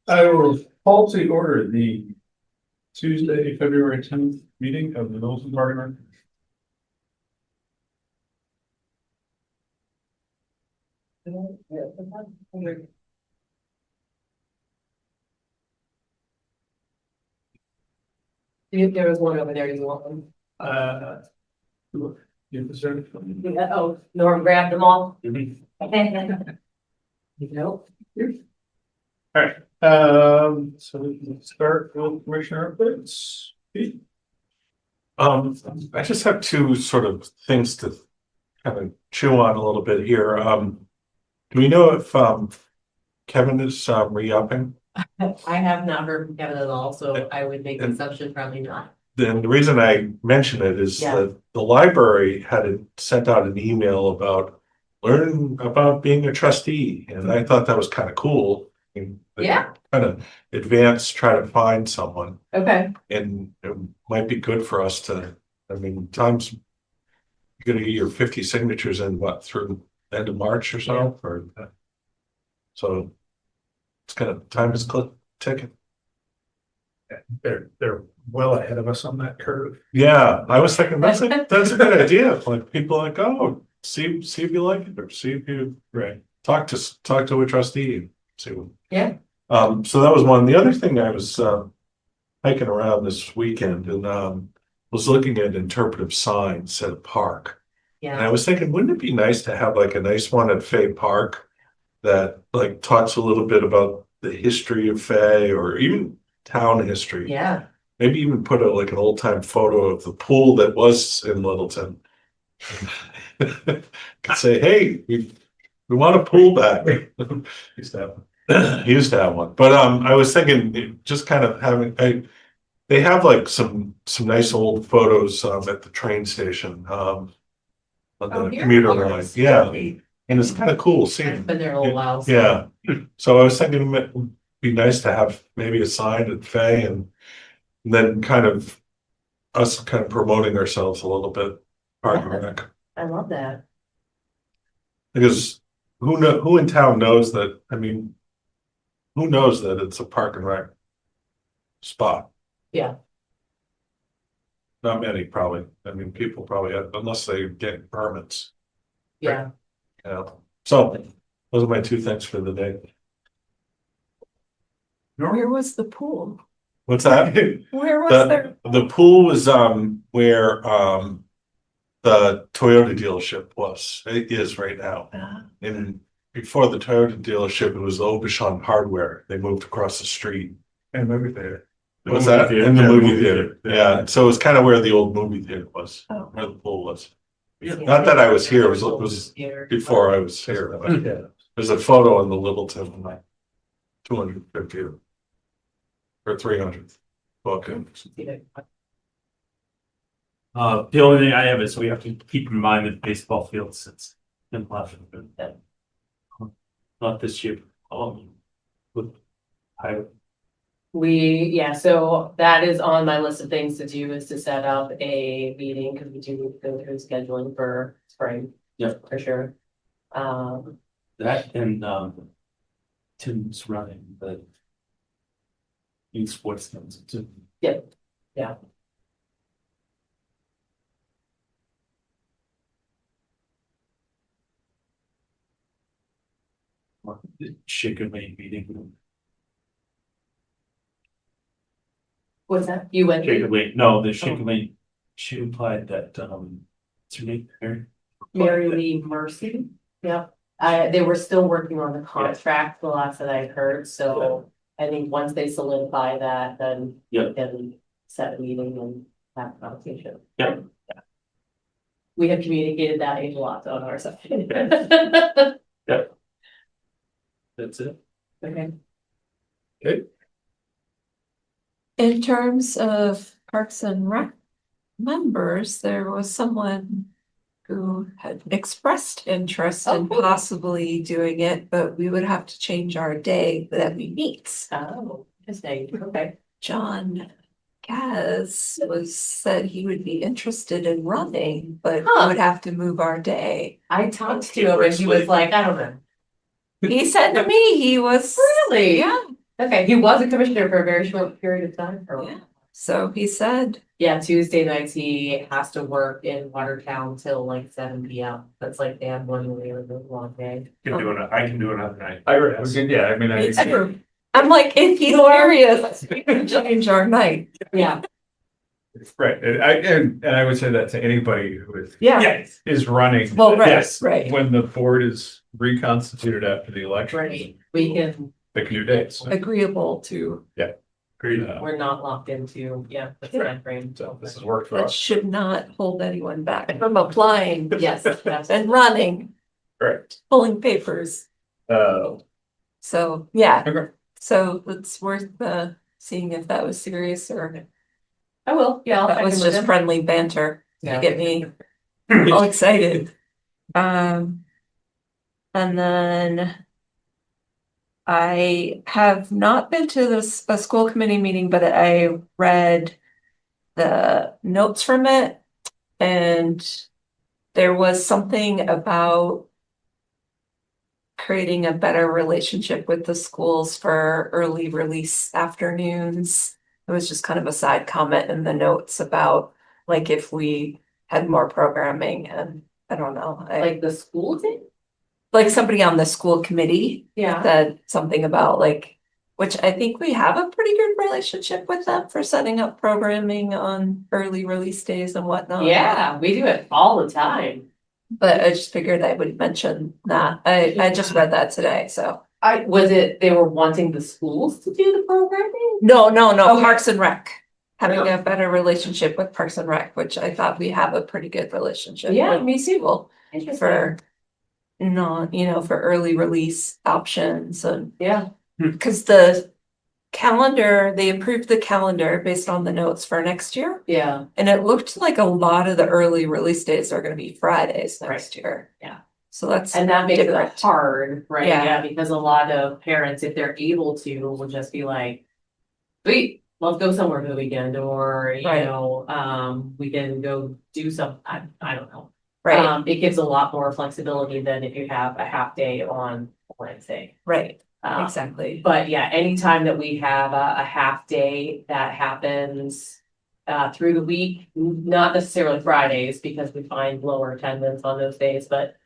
I will call to order the Tuesday, February 10th meeting of the Milton Park. There was one over there, you want them? Yeah, Oh, Norm grabbed them all? Mhm. Nope. All right, so we can start with Commissioner updates. Pete? I just have two sort of things to kind of chew on a little bit here. Do we know if Kevin is re-upping? I have not heard from Kevin at all, so I would make the assumption probably not. Then the reason I mention it is Yeah. that the library had sent out an email about learning about being a trustee, and I thought that was kind of cool. Yeah. Kind of advance, try to find someone, Okay. and it might be good for us to, I mean, times you're gonna get your 50 signatures in what, through the end of March or so, or so it's kind of time is ticking. They're well ahead of us on that curve. Yeah, I was thinking that's a good idea. Like people like, oh, see if you like it, or see if you talk to a trustee and see what. Yeah. So that was one. The other thing, I was hiking around this weekend and was looking at interpretive signs at a park. And I Yeah. was thinking, wouldn't it be nice to have like a nice one at Fay Park that like talks a little bit about the history of Fay or even town history? Yeah. Maybe even put a like an old time photo of the pool that was in Littleton. Could say, hey, we want a pool back. Used to have. Used to have one, but I was thinking just kind of having they have like some nice old photos at the train station on the here? commuter Oh, line. nice. Yeah, and it's kind of cool I've seeing. been there a little while. So. Yeah, so I was thinking it would be nice to have maybe a sign at Fay and then kind of us kind of promoting ourselves a little bit. Park and Rec. I love that. Because who in town knows that? I mean, who knows that it's a Park and Rec spot? Yeah. Not many, probably. I mean, people probably unless they get permits. Yeah. Yeah. So those are my two things for the day. Where was the pool? What's that? Where was there? The pool was where the Toyota dealership was. It is right now. And before the Toyota dealership, it was Aubuchon Hardware. They moved across the street. And movie theater. Was that in the movie theater? Yeah, so it was kind of where the old movie theater was, Oh. where the pool was. Not that I was here, it was before I was here, but Yeah. there's a photo in the Littleton, like 250 or 300 book. The only thing I have is we have to keep in mind that baseball field sits in Pleasant. Not this year. With so that is on my list of things to do is to set up a meeting because we do need to go through scheduling for spring. Yep. For sure. that and Tim's running the youth sports things too. Yeah. Yeah. Shaker Lane meeting. What's that? You went. Shaker Lane, no, the Shaker Lane, she implied that what's her name? Mary Lee Mercy. Yep. They were still working on the contract, the last that I heard, so I think once they solidify that, then. Yep. Then set a meeting and have a conversation. Yep. We have communicated that a lot on our side. Yep. That's it. Okay. In terms of Parks and Rec members, there was someone who had expressed interest in cool. possibly doing it, but we would have to change our day that we meet. Oh, interesting. Okay. John Gaz said he would be interested in running, but we Huh. would have to move our day. I talked to him and he was like, I don't know. He said to me, he was. Really? Yeah, Okay, he was a commissioner for a very short period of time. yeah. So he said, Yeah, Tuesday nights he has to work in Watertown till like 7 p.m. That's like they have one really long day. I can do another night. Yeah, I mean, it's true. I'm like, if he's serious, we can change our night. Yeah, right, and I would say that to anybody who Yeah, is running. well, right, Yes. right. When the board is reconstituted after the election. right. We can, Pick new dates. Agreeable to, Agreed. Uh, we're not locked into, yeah, the time frame. So this has worked for that us. should not hold anyone back from applying Yes, yes. and running, Correct. pulling papers. So, yeah, Okay. so it's worth seeing if that was serious or I will, yeah. I'll that check was in with just him. friendly banter Yeah. to get me all excited. And then I have not been to a school committee meeting, but I read the notes from it. And there was something about creating a better relationship with the schools for early release afternoons. It was just kind of a side comment in the notes about like if we had more programming and I don't know, Like the school thing? like somebody on the school committee Yeah. said something about like, which I think we have a pretty good relationship with them for setting up programming on early release days and whatnot. Yeah, we do it all the time. But I just figured I would mention that. I just read that today, so. They were wanting the schools to do the programming? No, Okay. Parks and Rec. Having Yeah. a better relationship with Parks and Rec, which I thought we have a pretty good relationship Yeah. with me too. Interesting. For for early release options and Yeah, because the calendar, they approved the calendar based on the notes for next year. yeah, And it looked like a lot of the early release days are gonna be Fridays next year. Yeah. So that's and that makes different. it hard, right? Yeah. Yeah, because a lot of parents, if they're able to, will just be like, sweet, let's go somewhere for the weekend, or, Right. we can go do some, I don't know. Right, It gives a lot more flexibility than if you have a half day on Wednesday. right, Um, exactly. But yeah, anytime that we have a half day that happens through the week, not necessarily Fridays, because we find lower attendance on those days, but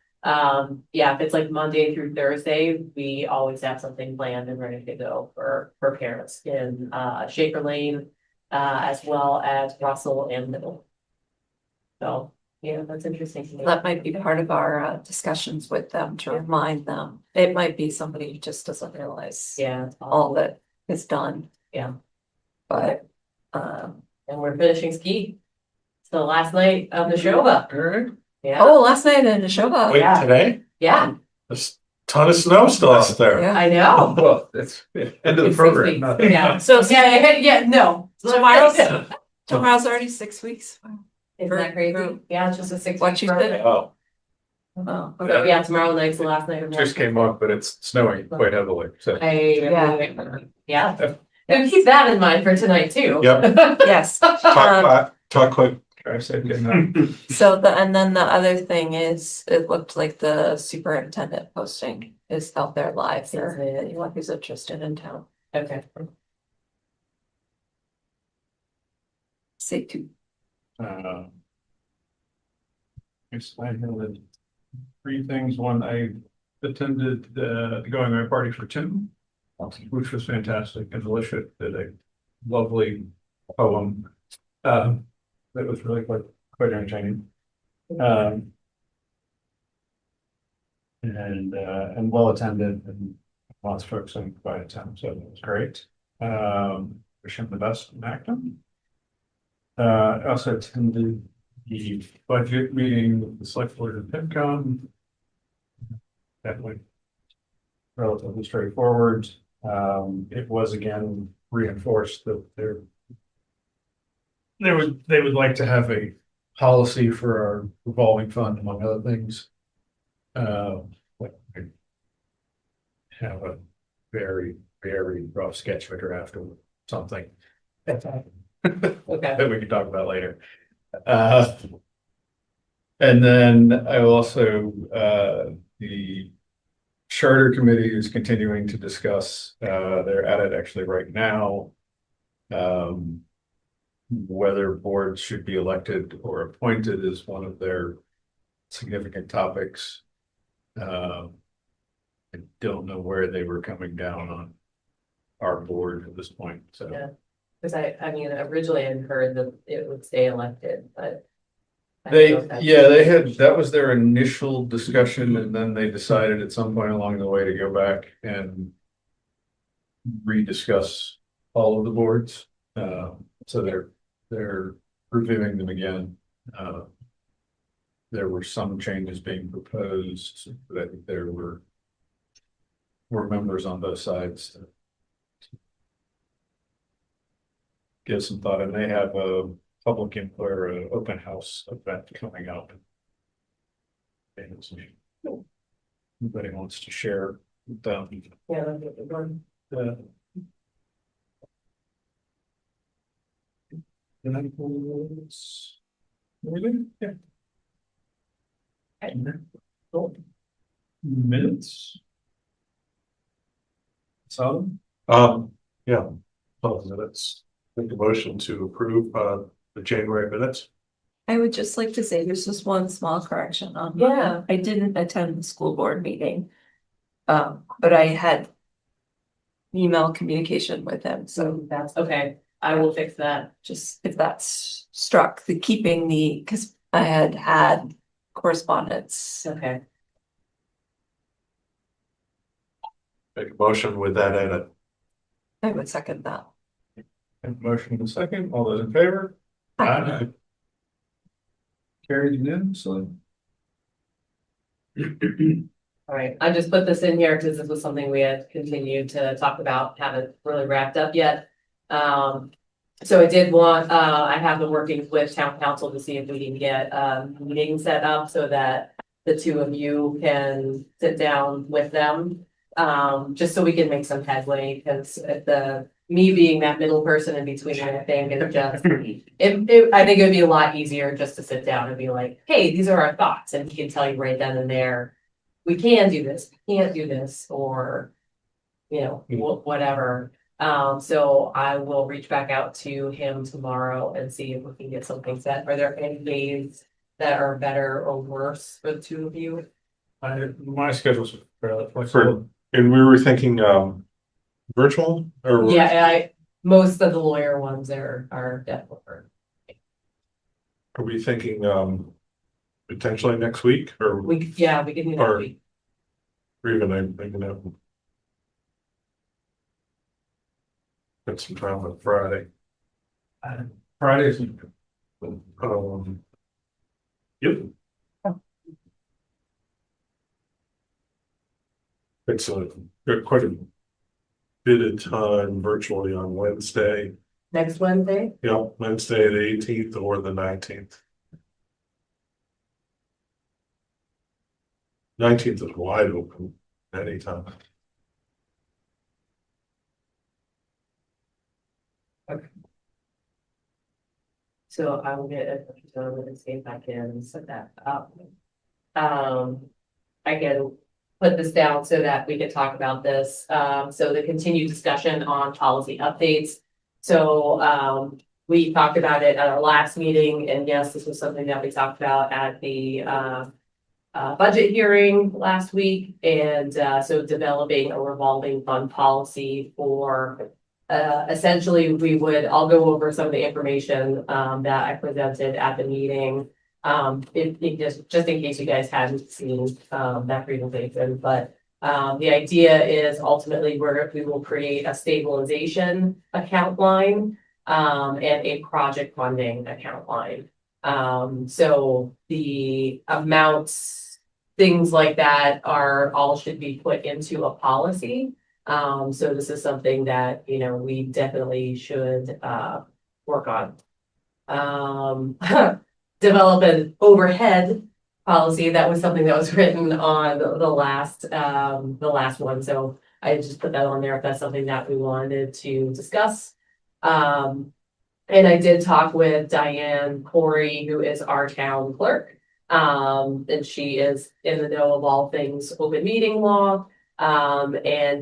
yeah, if it's like Monday through Thursday, we always have something planned and ready to go for parents in Shaker Lane, as well as Russell and Middle. So, yeah, that's interesting to me. That might be part of our discussions with them to remind them. It might be somebody who just doesn't realize Yeah, all that is done. Yeah. But, and we're finishing ski. It's the last night of the Shova. All right. Yeah, oh, last night in Neshoba. Wait, Yeah. today? yeah, There's a ton of snow still out there. Yeah. I know. Well, it's end of the It's 6 program. weeks. not- Yeah, So no. tomorrow's already 6 weeks. Wow. Isn't that crazy? Yeah, it's just a 6 What week you program. said? Oh, Oh, So, okay. yeah, tomorrow night's the last night of. Just came up, but it's snowing quite heavily, so. Yeah. And keep that in mind for tonight too. Yep. Yes. talk quick. I said, getting up. So and then the other thing is, it looked like the superintendent posting is out there live for Is it? anyone who's interested in town. Okay. Say two. Yes, I had three things. One, I attended the going away party for Tim, which was fantastic, and Alicia did a lovely poem. That was really quite entertaining. And well attended, and lots of folks in quiet town, so it was great. Wish him the best in Acton. I also attended the budget meeting with the select board and FinCom. That went relatively straightforward. It was again reinforced that they would like to have a policy for our revolving fund, among other things. Like, have a very, very rough sketch of a draft or something. Okay. That we can talk about later. And then I also, the Charter Committee is continuing to discuss, they're at it actually right now. Whether boards should be elected or appointed is one of their significant topics. I don't know where they were coming down on our board at this point, so. Yeah. Cause I mean, originally I had heard that it would stay elected, but. I don't know if that's- They had, that was their initial discussion, and then they decided at some point along the way to go back and rediscuss all of the boards. So they're reviewing them again. There were some changes being proposed that there were members on both sides to give some thought, and they have a public input or an open house event coming up. And so, anybody wants to share with them? Yeah, that'd be a good one. uh, And then was. Really? Yeah. Cool. Minutes. So, Yeah, so minutes, make a motion to approve, the January minutes. I would just like to say there's just one small correction on. Yeah. I didn't attend the school board meeting. But I had email communication with him, so So that's okay. I will fix that. just if that's struck, the keeping the, because I had correspondence. Okay. Make a motion with that edit. I would second that. motion in a second, all those in favor? Aye. Carried unanimously. All right, I just put this in here because this was something we had continued to talk about, haven't really wrapped up yet. So I did want, I have been working with town council to see if we can get a meeting set up so that the two of you can sit down with them. Just so we can make some headway, because me being that middle person in between, I think is just, I think it would be a lot easier just to sit down and be like, hey, these are our thoughts, and he can tell you right then and there, we can do this, we can't do this, or, whatever. So I will reach back out to him tomorrow and see if we can get something set. Are there any days that are better or worse for the two of you? My schedule's fairly flexible. And we were thinking, virtual or? Yeah, most of the lawyer ones are definitely. Are we thinking, potentially next week or We can do that Or- week. even, I'm thinking of. Got some time on Friday. Fridays. Yep. It's quite a bit of time virtually on Wednesday. Next Wednesday? Yep, Wednesday, the 18th or the 19th. 19th is wide open anytime. So I will get a picture and see if I can set that up. I can put this down so that we can talk about this. So the continued discussion on policy updates. So we talked about it at our last meeting, and yes, this was something that we talked about at the budget hearing last week. And so developing a revolving fund policy for essentially, I'll go over some of the information that I presented at the meeting. Just in case you guys hadn't seen that presentation, but the idea is ultimately we will create a stabilization account line and a project funding account line. So the amounts, things like that should be put into a policy. So this is something that, we definitely should work on. Develop an overhead policy. That was something that was written on the last one. So I just put that on there if that's something that we wanted to discuss. And I did talk with Diane Corey, who is our town clerk. And she is in the know of all things open meeting law. And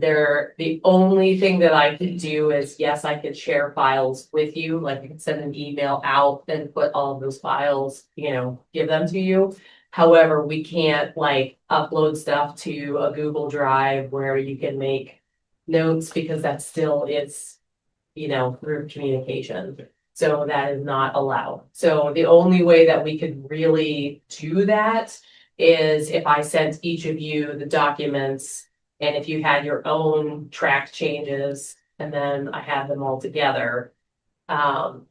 the only thing that I could do is, yes, I could share files with you, like I could send an email out and put all of those files, give them to you. However, we can't like upload stuff to a Google Drive where you can make notes because that's still, it's, through communication. So that is not allowed. So the only way that we could really do that is if I sent each of you the documents and if you had your own track changes and then I had them all together. And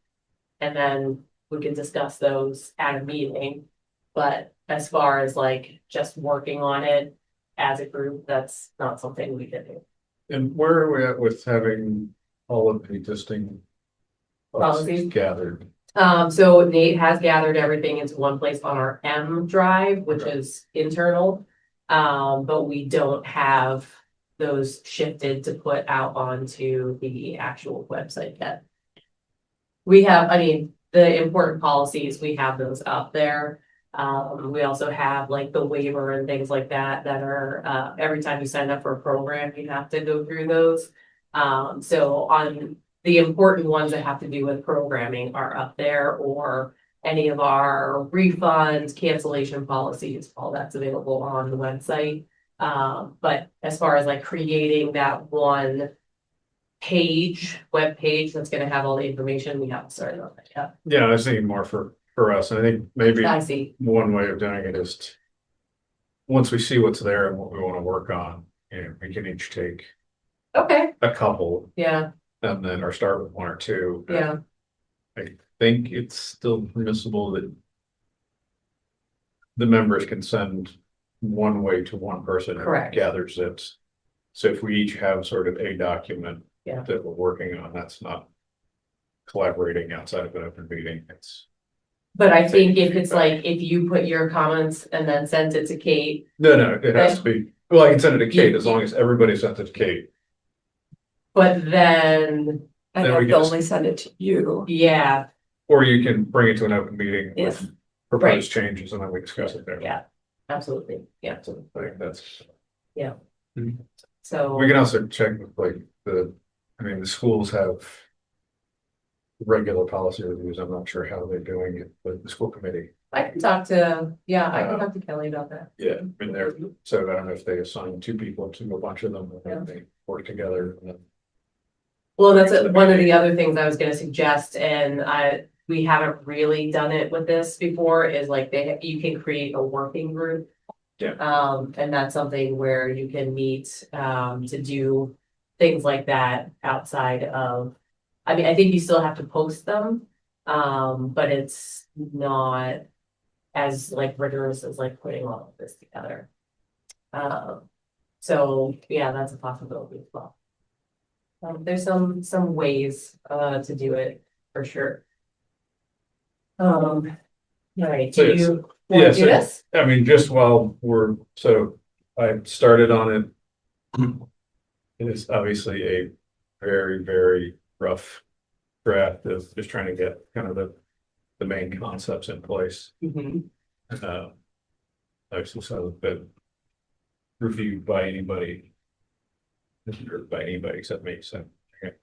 then we can discuss those at a meeting. But as far as like just working on it as a group, that's not something we can do. And where are we at with having all of the existing policies Policies? gathered? So Nate has gathered everything into one place on our M drive, which Right. is internal. But we don't have those shifted to put out onto the actual website yet. We have, I mean, the important policies, we have those up there. We also have like the waiver and things like that are, every time you sign up for a program, you have to go through those. So on the important ones that have to do with programming are up there, or any of our refunds, cancellation policies, all that's available on the website. But as far as like creating that one web page that's gonna have all the information, we haven't started on that yet. Yeah, I was thinking more for us. I think maybe I see. one way of doing it is once we see what's there and what we want to work on, we can each take Okay, a couple yeah, and then or start with one or two. yeah, I think it's still permissible that the members can send one way to one person who Correct. gathers it. So if we each have sort of a document Yeah. that we're working on, that's not collaborating outside of an open meeting. It's but I think if it's like, if you put your comments and then send it to Kate, no, it has to be, well, I can send it to Kate as long as everybody sends it to Kate. but then, I Then we have to can- only send it to you. yeah, Or you can bring it to an open meeting Yes. with proposed changes and then we discuss it there. yeah, absolutely, yeah, So I think that's, so. we can also check with like the schools have regular policy reviews. I'm not sure how they're doing it, but the school committee, I can talk to, I can talk to Kelly about that. yeah, I mean, they're, so I don't know if they assign two people to a bunch of them and then they work together. And then Well, that's one of the other things I was gonna suggest, and we haven't really done it with this before, is like you can create a working group. Yeah. And that's something where you can meet, to do things like that outside of, I mean, I think you still have to post them. But it's not as like rigorous as like putting all of this together. So, yeah, that's a possibility as well. There's some ways to do it for sure. All right, So do yes. you want Yeah, to do so- this? I mean, just while I started on it. It is obviously a very, very rough draft of just trying to get kind of the main concepts in place. Mhm. Obviously, so that reviewed by anybody. Or by anybody except me, so. Okay.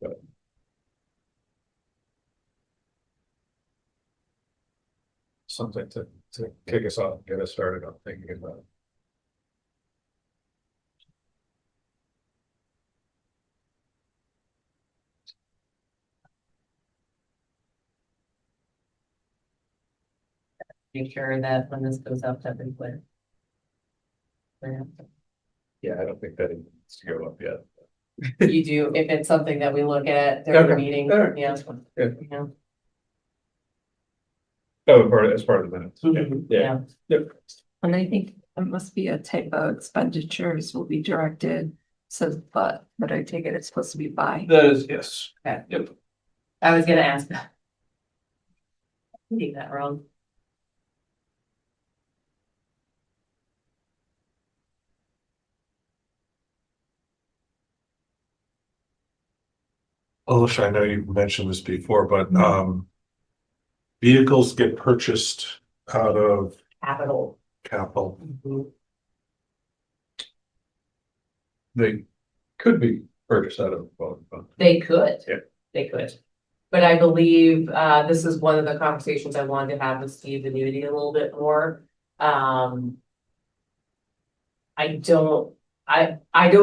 But something to kick us off, get us started on thinking about. Make sure that when this goes up, that we put. Yeah, I don't think that it needs to go up yet. You do, if it's something that we look at during the Okay. meeting, All right. yeah. Yeah. Yeah. Oh, as part of the minutes. Mhm. Yeah. Yep. And I think it must be a typo, expenditures will be directed, says but I take it it's supposed to be by. That is, yes. Okay. Yep. I was gonna ask that. I did that wrong. Alicia, I know you mentioned this before, but vehicles get purchased out of capital. capital. They could be purchased out of a revolving fund. They could. Yeah. They could. But I believe, this is one of the conversations I wanted to have with Steve and Nudie a little bit more. I don't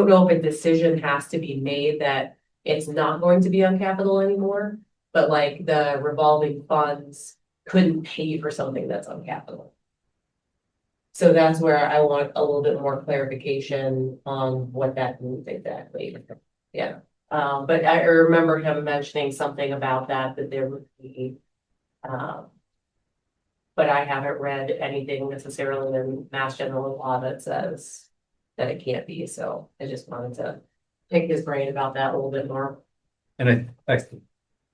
know if a decision has to be made that it's not going to be on capital anymore. But like the revolving funds couldn't pay for something that's on capital. So that's where I want a little bit more clarification on what that means exactly. Yeah, but I remember him mentioning something about that there would be. But I haven't read anything necessarily in Mass General Law that says that it can't be, so I just wanted to pick his brain about that a little bit more. And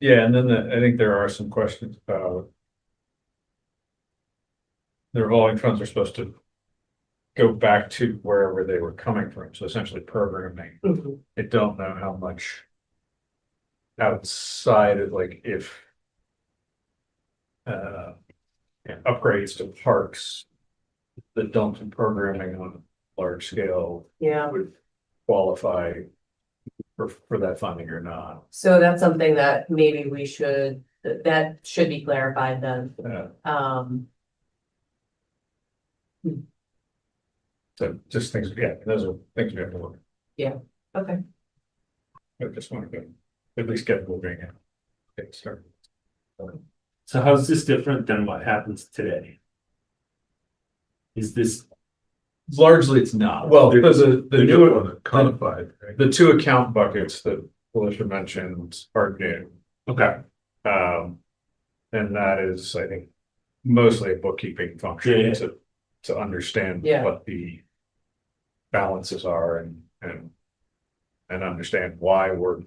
yeah, and then I think there are some questions about. The revolving funds are supposed to go back to wherever they were coming from, so essentially programming. I don't know how much. Outside of like if. Upgrades to parks. That don't do programming on a large scale Yeah, would qualify. For that funding or not. so that's something that maybe we should, that should be clarified then. So just things, yeah, those are things we have to look. Okay. I just want to at least get moving and get started. So how's this different than what happens today? Is this, Largely, it's not. Well, because the They new, do want it codified, right? the two account buckets that Felicia mentioned are new. okay, And that is, I think, mostly a bookkeeping function Yeah. to understand Yeah. what the balances are and understand why we're,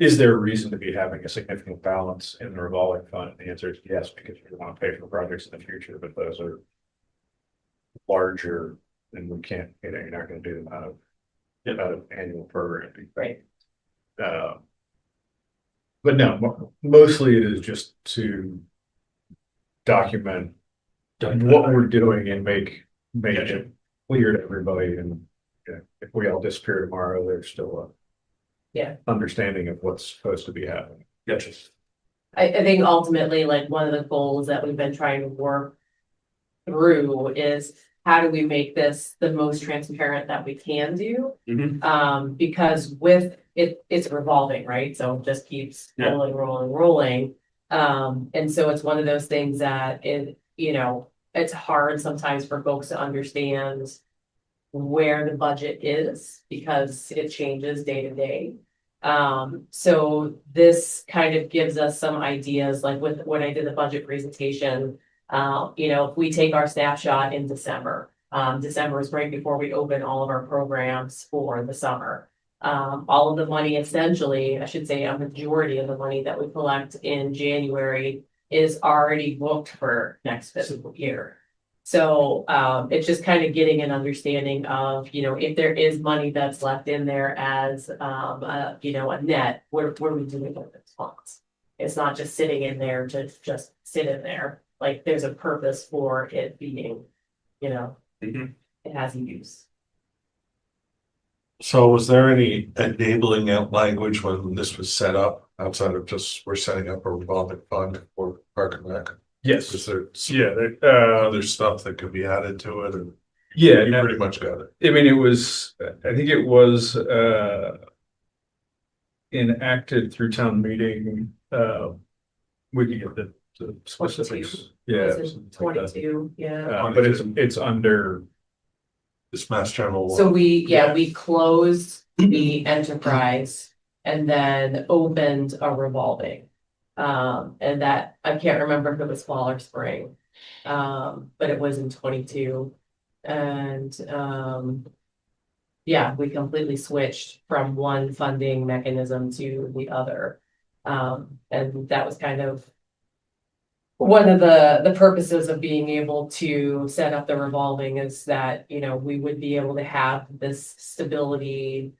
is there a reason to be having a significant balance in the revolving fund? And the answer is yes, because we want to pay for projects in the future, but those are larger and we can't, you're not going to do them out of annual programming. Right. But no, mostly it is just to document what we're doing and make it clear to everybody. And if we all disappear tomorrow, there's still a understanding of what's supposed to be happening. gotcha. I think ultimately, like, one of the goals that we've been trying to work through is how do we make this the most transparent that we can do? Because with it's revolving, right? So it just keeps Yeah. rolling. And so it's one of those things that it's hard sometimes for folks to understand where the budget is because it changes day to day. So this kind of gives us some ideas, like with when I did the budget presentation, if we take our snapshot in December, December is right before we open all of our programs for the summer. All of the money, essentially, I should say a majority of the money that we collect in January is already booked for next fiscal year. So it's just kind of getting an understanding of, if there is money that's left in there as a net, what are we doing with those funds? It's not just sitting in there to just sit in there. Like there's a purpose for it being, it has a use. So was there any enabling language when this was set up outside of just we're setting up a revolving fund for Park and Rec? Yes. Is there some Yeah. other stuff that could be added to it? Or Yeah. you pretty much got it. I mean, I think it was, enacted through town meeting, we can get the specifics. Yeah. Was it something like that. 22, yeah. But it's under, This Mass General law. So we closed the enterprise and then opened a revolving. And that, I can't remember if it was fall or spring. But it was in 22. And we completely switched from one funding mechanism to the other. And that was kind of one of the purposes of being able to set up the revolving is that, we would be able to have this stability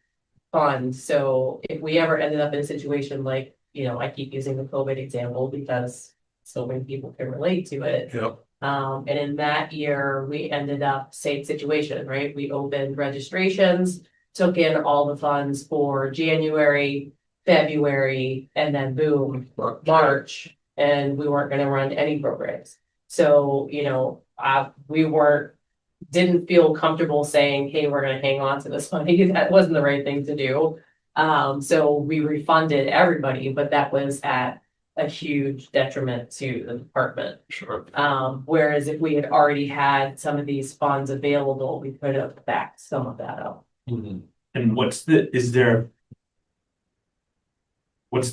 fund. So if we ever ended up in a situation like, I keep using the COVID example because so many people can relate to it. Yep. And in that year, we ended up same situation, right? We opened registrations, took in all the funds for January, February, and then boom, March, and we weren't gonna run any programs. So, we didn't feel comfortable saying, hey, we're gonna hang on to this money. That wasn't the right thing to do. So we refunded everybody, but that was at a huge detriment to the department. Sure. Whereas if we had already had some of these funds available, we could have backed some of that up. And what's the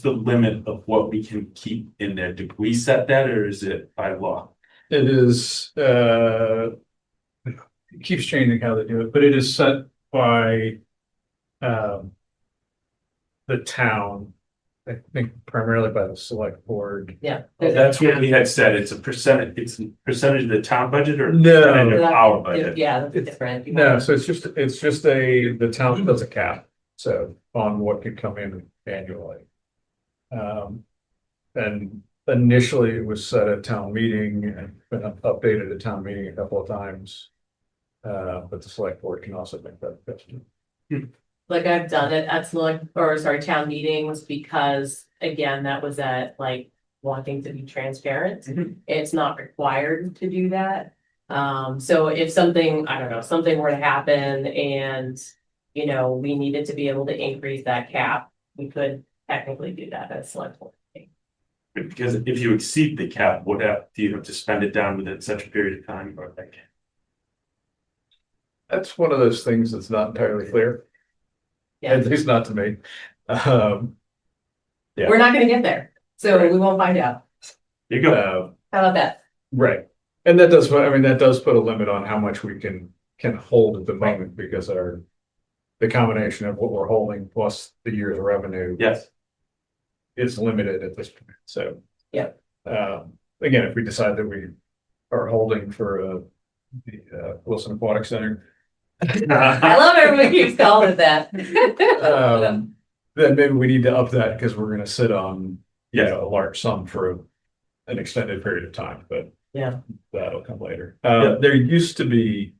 limit of what we can keep in there? Do we set that or is it by law? It is, it keeps changing how they do it, but it is set by the town, I think primarily by the select board. Yeah. That's what we had said. It's a percentage of the town budget or No. percentage of our budget? Yeah, that's different. No, so it's just the town does a cap, so on what could come in annually. And initially it was set at town meeting and been updated at town meeting a couple of times. But the select board can also make that adjustment. Like I've done it at town meetings because again, that was at like wanting to be transparent. Mhm. It's not required to do that. So if something, I don't know, something were to happen and, we needed to be able to increase that cap, we could technically do that as select board. Because if you exceed the cap, do you have to spend it down within such a period of time or like? That's one of those things that's not entirely clear. Yeah. At least not to me. Yeah. We're not gonna get there, so we won't find out. You go. How about that? Right, and that does, that does put a limit on how much we can hold at the moment, because the combination of what we're holding plus the year's revenue Yes. is limited at this point, so. Yeah. Again, if we decide that we are holding for the Wilson Aquatic Center, I love everyone keeps calling it that. then maybe we need to up that because we're gonna sit on, Yeah. a large sum for an extended period of time, but. Yeah. That'll come later. Yeah. There used to be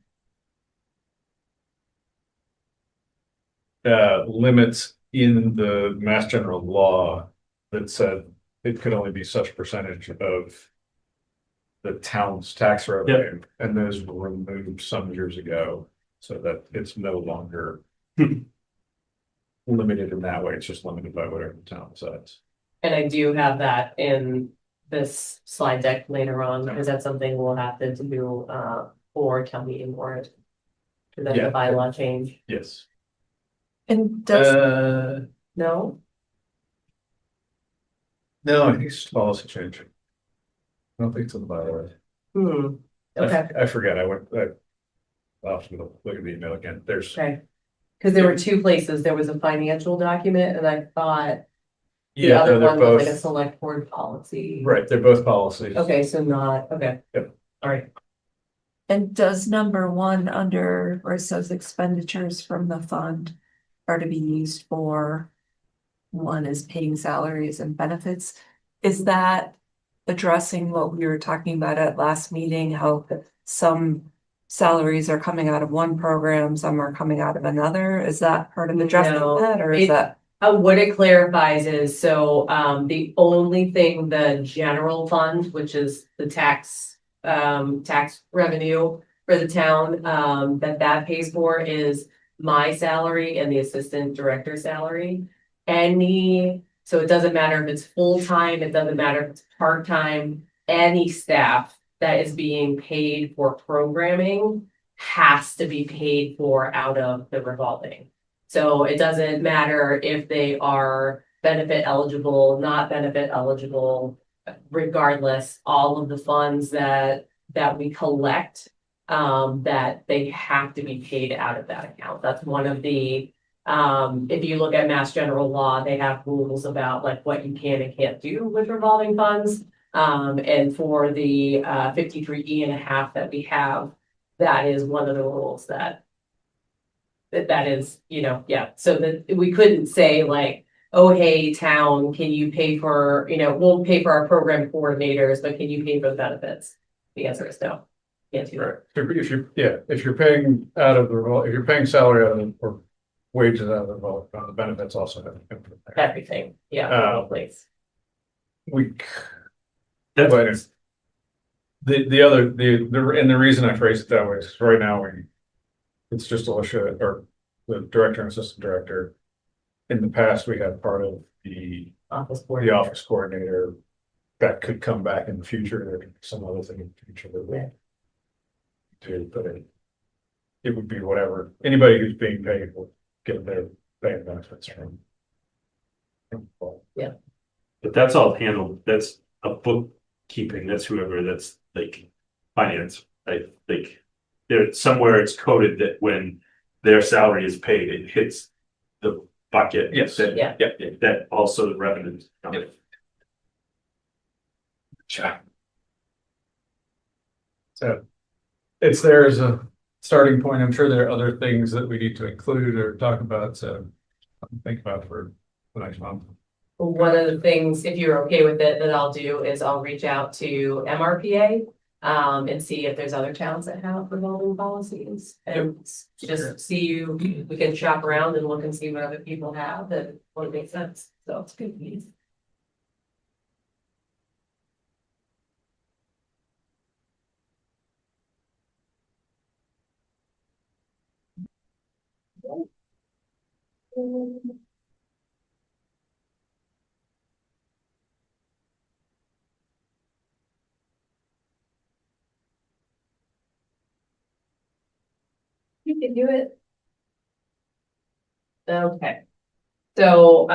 limits in the Mass General Law that said it could only be such percentage of the town's tax revenue, and those were removed some years ago, so that it's no longer limited in that way. It's just limited by whatever the town decides. And I do have that in this slide deck later on, because that's something we'll have to do, for town meeting warrant. Cause that's Yeah. a bylaw change. Yes. And does, No? No, I think it's just policy change. I don't think it's in the bylaw. Okay, I forget, I'll have to look at the email again, there's, okay. Cause there were two places, there was a financial document and I thought the yeah, other no, they're one was like a both, select board policy. right, they're both policies. Okay, so not, okay. Yep. All right, and does number one under, where it says expenditures from the fund are to be used for, one is paying salaries and benefits, is that addressing what we were talking about at last meeting, how some salaries are coming out of one program, some are coming out of another? Is that part of addressing No, that, or is it- that? what it clarifies is, so, the only thing the general fund, which is the tax revenue for the town, that pays for is my salary and the assistant director salary. So it doesn't matter if it's full-time, it doesn't matter if it's part-time, any staff that is being paid for programming has to be paid for out of the revolving. So it doesn't matter if they are benefit eligible, not benefit eligible, regardless, all of the funds that we collect, that they have to be paid out of that account. That's one of the, if you look at Mass General Law, they have rules about like what you can and can't do with revolving funds. And for the 53E.5 that we have, that is one of the rules that is, yeah, so that we couldn't say like, oh, hey, town, can you pay for, we'll pay for our program coordinators, but can you pay for the benefits? The answer is no. Can't do Right, that. if you're paying out of the, if you're paying salary out of, or wages out of the revolving fund, the benefits also have to come from there. Everything, yeah, all place. We, That's, But- the reason I phrase it that way is right now it's just Alicia or the director and assistant director. In the past, we had part of the Office board. office coordinator that could come back in the future. There could be some other thing in the future that we Yeah. do, but it would be whatever. Anybody who's being paid will get their pay and benefits from. but that's all handled, that's a bookkeeping, that's whoever, that's like finance, I think. There, somewhere it's coded that when their salary is paid, it hits the bucket. Yes. That, Yeah. that also the revenues. Check. So it's there as a starting point. I'm sure there are other things that we need to include or talk about, so think about for the next month. One of the things, if you're okay with it, that I'll do is I'll reach out to MRPA. And see if there's other towns that have revolving policies and just see you, we can shop around and look and see what other people have and what makes sense. So it's good. You can do it. Okay. So,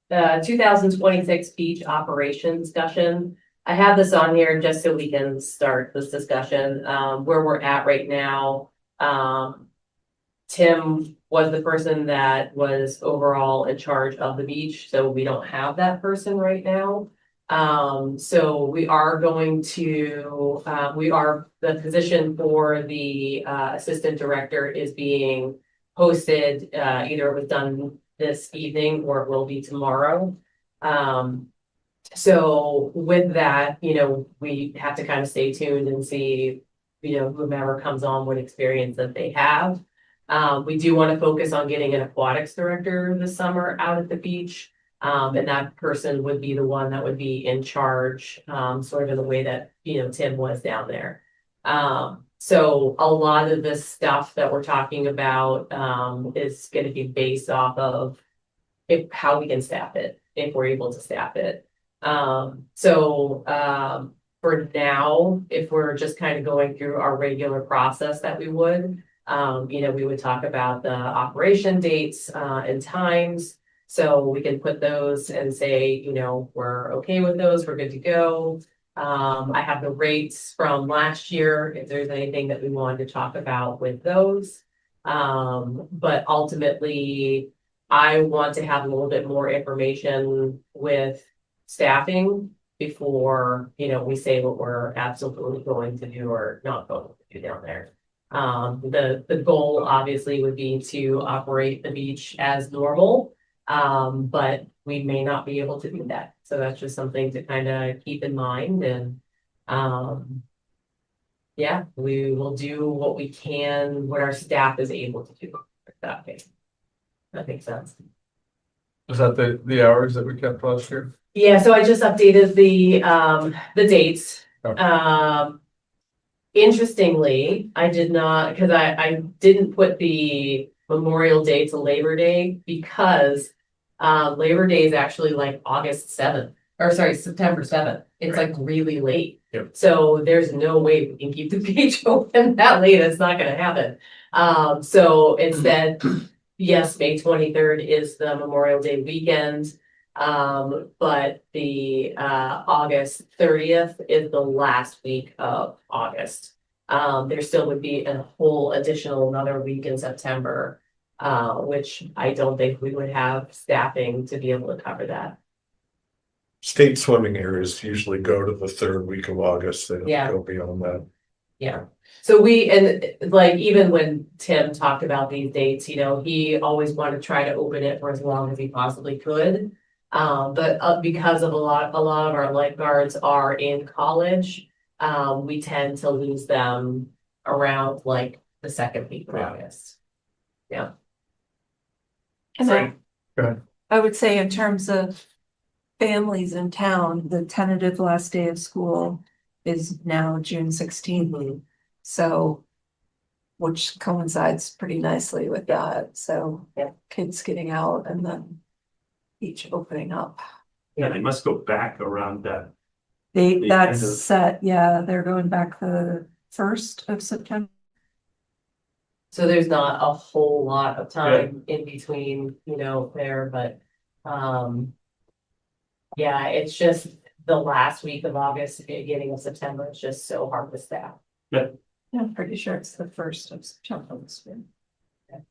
the 2026 beach operation discussion. I have this on here just so we can start this discussion, where we're at right now. Tim was the person that was overall in charge of the beach, so we don't have that person right now. So we are going to, the position for the assistant director is being posted, either it was done this evening or it will be tomorrow. So with that, we have to kind of stay tuned and see, whomever comes on, what experience that they have. We do want to focus on getting an aquatics director this summer out at the beach. And that person would be the one that would be in charge, sort of in the way that, Tim was down there. So a lot of this stuff that we're talking about, is gonna be based off of how we can staff it, if we're able to staff it. For now, if we're just kind of going through our regular process that we would, we would talk about the operation dates, and times. So we can put those and say, we're okay with those, we're good to go. I have the rates from last year, if there's anything that we wanted to talk about with those. But ultimately, I want to have a little bit more information with staffing before, we say what we're absolutely going to do or not going to do down there. The goal obviously would be to operate the beach as normal. But we may not be able to do that. So that's just something to kind of keep in mind and, yeah, we will do what we can, what our staff is able to do. That makes sense. Was that the hours that we kept last year? Yeah, so I just updated the dates. Okay. Interestingly, I did not, because I didn't put the Memorial Day to Labor Day because Labor Day is actually like August 7th, or sorry, September 7th. It's like really late. Yep. So there's no way we can keep the beach open that late. It's not gonna happen. So instead, yes, May 23rd is the Memorial Day weekend. But the August 30th is the last week of August. There still would be a whole additional another week in September, which I don't think we would have staffing to be able to cover that. State swimming areas usually go to the third week of August. They Yeah. don't go beyond that. Yeah, so even when Tim talked about these dates, he always wanted to try to open it for as long as he possibly could. But because of a lot of our lifeguards are in college, we tend to lose them around like the second week of Yeah. August. And Frank, go ahead. I would say in terms of families in town, the tentative last day of school is now June 16th. Mhm. So, which coincides pretty nicely with that, so. Yeah. Kids getting out and then each opening up. Yeah, they must go back around that. They, The that's end of- set, yeah, they're going back the 1st of September. So there's not a whole lot of time in between, you know, there, but, yeah, it's just the last week of August, beginning of September, it's just so hard to staff. Yeah, I'm pretty sure it's the 1st of September this year.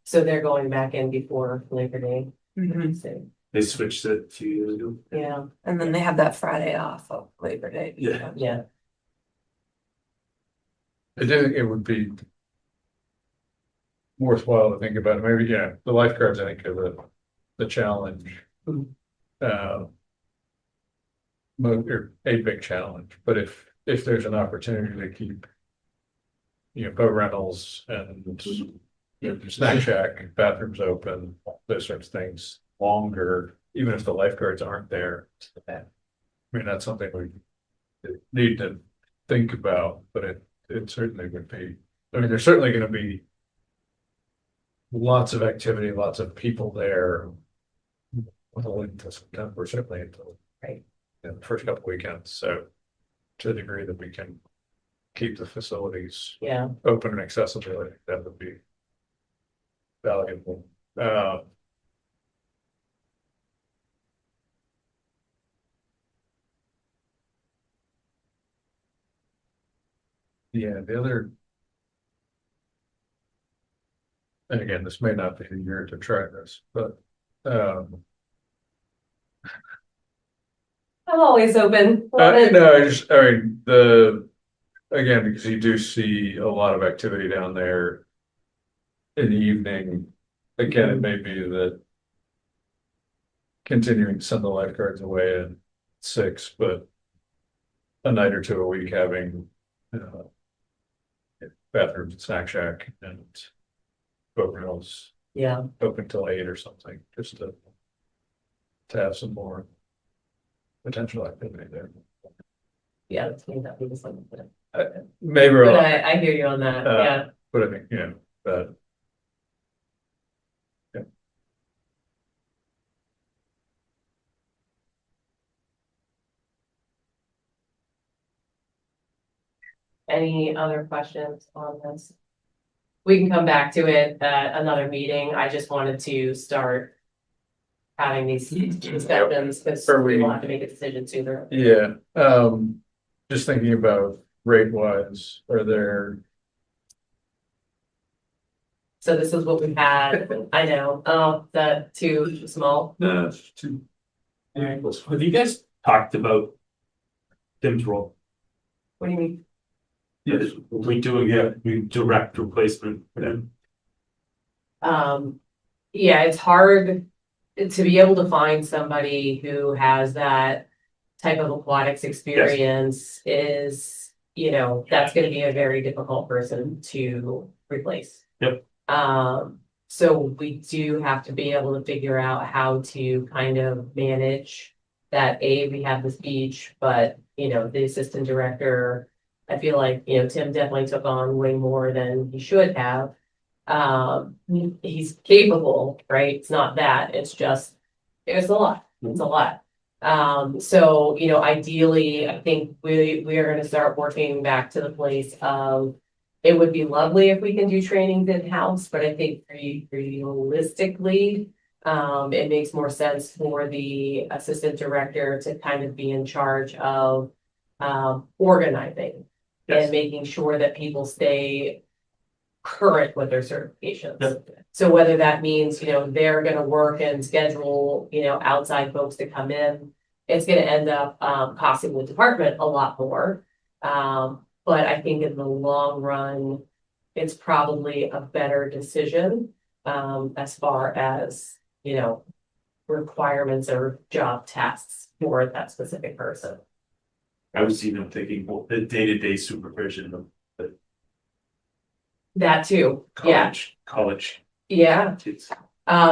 So they're going back in before Labor Day. So, They switched it 2 years ago. yeah, And then they have that Friday off of Labor Day. Yeah. yeah, I do think it would be worthwhile to think about, maybe, yeah, the lifeguards, I think, are the challenge. Or a big challenge, but if there's an opportunity to keep, boat rentals and snack shack, bathrooms open, those sorts of things longer, even if the lifeguards aren't there. I mean, that's something we need to think about, but it certainly would be, I mean, there's certainly gonna be lots of activity, lots of people there. Well, until September, certainly until. Right. The first couple weekends, so to the degree that we can keep the facilities yeah. open and accessible, I think that would be valuable. Yeah, the other. And again, this may not be the year to try this, but I'm always open. no, I mean, again, because you do see a lot of activity down there in the evening. Again, it may be that continuing to send the lifeguards away at 6, but a night or two a week having bathrooms and snack shack and boat rentals Yeah, open till 8 or something, just to have some more potential activity there. yeah, that's me, that was something, but Maybe, I hear you on that, Uh, yeah. but I think, that. Yeah. Any other questions on this? We can come back to it at another meeting. I just wanted to start having these discussions because Are we we- will have to make a decision sooner. Yeah, just thinking about rate wise, are there, So this is what we had, I know, the too small. No, it's too. Have you guys talked about Tim's role? What do you mean? Yes, we direct replacement for them. Yeah, it's hard to be able to find somebody who has that type of aquatics experience is, that's gonna be a very difficult person to replace. Yep. So we do have to be able to figure out how to kind of manage that. We have this beach, but, the assistant director, I feel like, Tim definitely took on way more than he should have. He's capable, right? It's not that, it's just, it's a lot, it's a lot. So, ideally, I think we are gonna start working back to the place of, it would be lovely if we can do trainings in-house, but I think realistically, it makes more sense for the assistant director to kind of be in charge of, organizing Yes. and making sure that people stay current with their certifications. Yep. So whether that means, they're gonna work and schedule, outside folks to come in, it's gonna end up costing the department a lot more. But I think in the long run, it's probably a better decision as far as, requirements or job tasks for that specific person. I was even thinking, well, the day-to-day supervision of That too, yeah, college yeah. kids.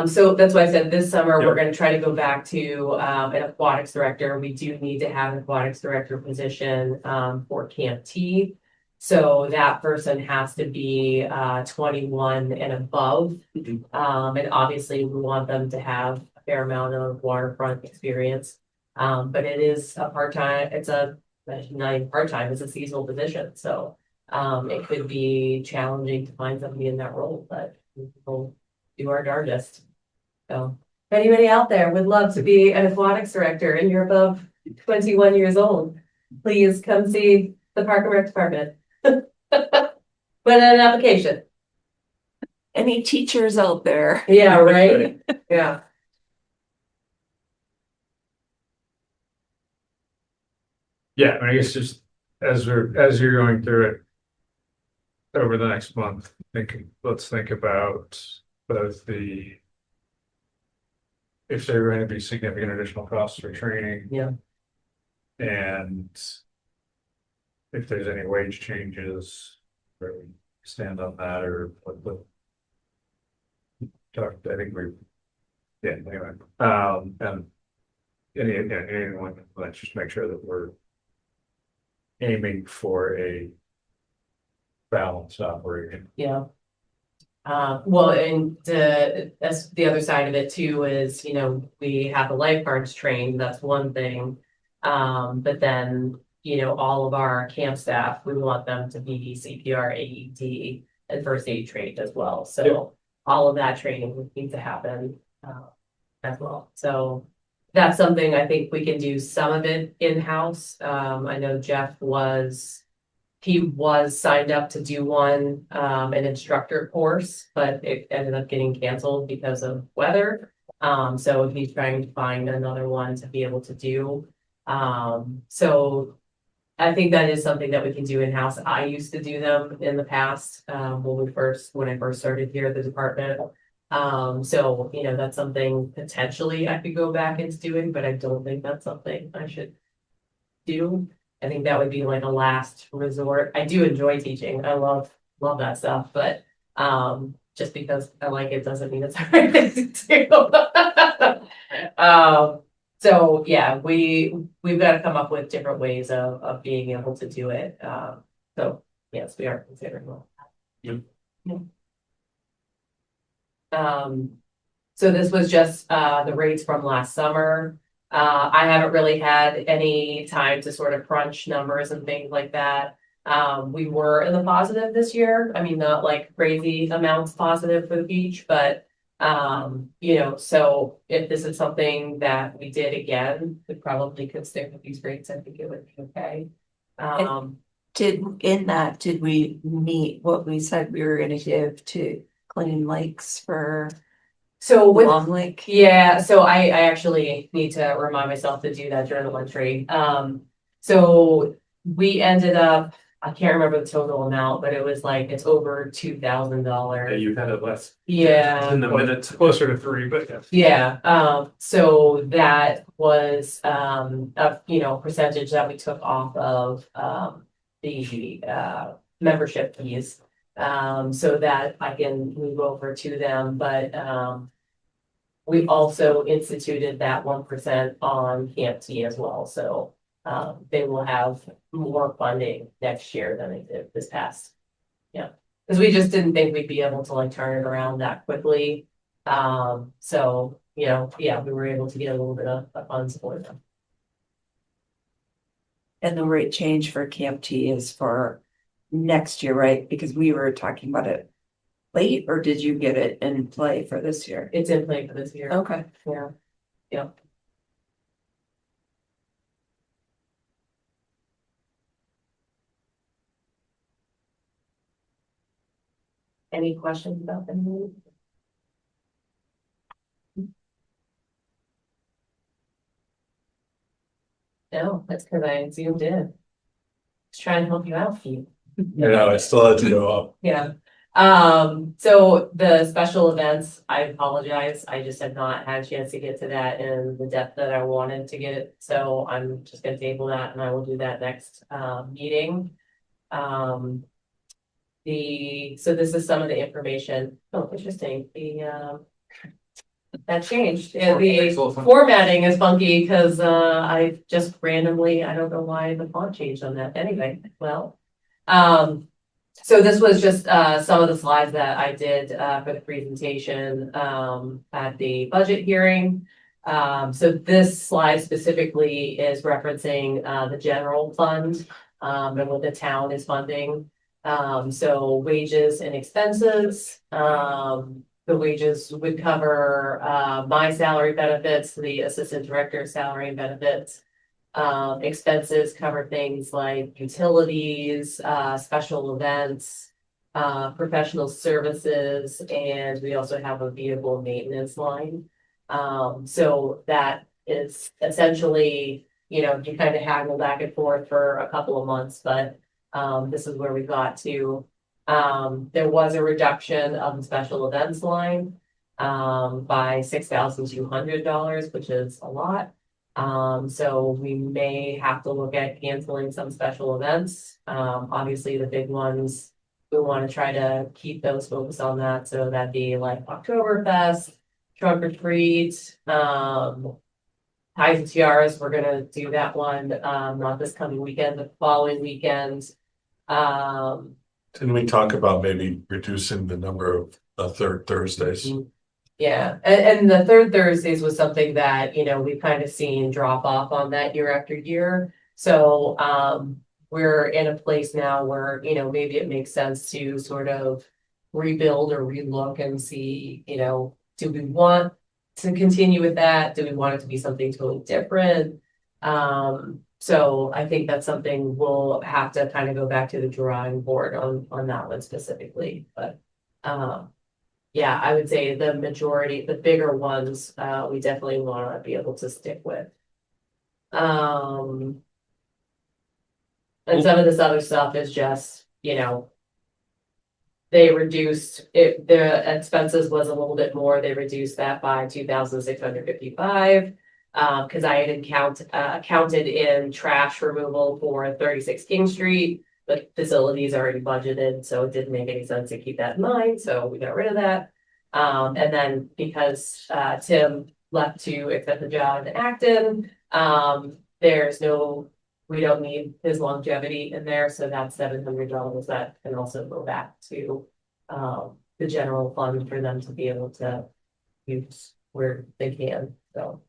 So that's why I said this summer, we're Yep. gonna try to go back to, an aquatics director. We do need to have an aquatics director position, for Camp T. So that person has to be, 21 and above. Mhm. And obviously we want them to have a fair amount of waterfront experience. But it is a part-time, it's a, not even part-time, it's a seasonal position, so. It could be challenging to find somebody in that role, but we'll do our darndest. So, if anybody out there would love to be an aquatics director and you're above 21 years old, please come see the Park and Rec Department. Put in an application. Any teachers out there? Yeah, right? Yeah. Yeah, I guess just as you're going through it over the next month, let's think about both if there are going to be significant additional costs for training. Yeah. And if there's any wage changes, where we stand on that, or what talked, I think yeah, anyway, and anyone, let's just make sure that we're aiming for a balanced operation. Yeah. Well, and that's the other side of it too is, we have the lifeguards trained, that's one thing. But then, all of our camp staff, we want them to be CPR, AED, and first aid trained as well. So all of that training would need to happen, as well. So that's something I think we can do some of it in-house. I know Jeff he was signed up to do one, an instructor course, but it ended up getting canceled because of weather. So he's trying to find another one to be able to do. So I think that is something that we can do in-house. I used to do them in the past, when I first started here at the department. So, that's something potentially I could go back into doing, but I don't think that's something I should do. I think that would be like a last resort. I do enjoy teaching. I love that stuff, but just because I like it doesn't mean it's the right thing to do. So yeah, we've got to come up with different ways of being able to do it. So yes, we are considering that. Yep. So this was just the rates from last summer. I haven't really had any time to sort of crunch numbers and things like that. We were in the positive this year. I mean, not like crazy amounts positive for the beach, but so if this is something that we did again, we probably could stick with these rates. I think it would be okay. Did we meet what we said we were gonna give to Clean Lakes for So with Long Lake? Yeah, so I actually need to remind myself to do that journal entry. So we ended up, I can't remember the total amount, but it was like, it's over $2,000. You had it less. Yeah. In the minutes. Closer to 3, but yes. Yeah, so that was, a percentage that we took off of, the, membership fees. So that I can move over to them, but, we also instituted that 1% on Camp T as well, so, they will have more funding next year than they did this past. Yeah, because we just didn't think we'd be able to like turn it around that quickly. So, yeah, we were able to get a little bit of funds for them. And the rate change for Camp T is for next year, right? Because we were talking about it late, or did you get it in play for this year? It's in play for this year. Okay. Yeah, yeah. Any questions about them? No, that's because I zoomed in. Just trying to help you out, Pete. I still had to go up. Yeah, So the special events, I apologize, I just have not had a chance to get to that in the depth that I wanted to get it. So I'm just gonna table that and I will do that next, meeting. So this is some of the information. Oh, interesting, that changed, and the formatting is funky because I just randomly, I don't know why the font changed on that, anyway, well. So this was just some of the slides that I did for the presentation at the budget hearing. So this slide specifically is referencing the general fund and what the town is funding. So wages and expenses, the wages would cover my salary benefits, the assistant director's salary and benefits. Expenses cover things like utilities, special events, professional services, and we also have a vehicle maintenance line. So that is essentially, you kind of haggle back and forth for a couple of months, but this is where we got to. There was a reduction of the special events line by $6,200, which is a lot. So we may have to look at canceling some special events. Obviously the big ones, we want to try to keep those focused on that. So that'd be like Oktoberfest, Trunk or Treat, Ties and Tiaras, we're gonna do that one, not this coming weekend, the following weekend. Didn't we talk about maybe reducing the number of third Thursdays? Yeah, and the third Thursdays was something that, we've kind of seen drop off on that year after year. So, we're in a place now where, maybe it makes sense to sort of rebuild or relook and see, do we want to continue with that? Do we want it to be something totally different? So I think that's something we'll have to kind of go back to the drawing board on that one specifically, but, yeah, I would say the majority, the bigger ones, we definitely want to be able to stick with. And some of this other stuff is just, they reduced it, the expenses was a little bit more, they reduced that by 2,655. Cause I had counted in trash removal for 36 King Street. The facilities already budgeted, so it didn't make any sense to keep that in mind, so we got rid of that. And then because Tim left to accept the job in Acton, we don't need his longevity in there, so that's $700 that can also go back to the general fund for them to be able to use where they can, so.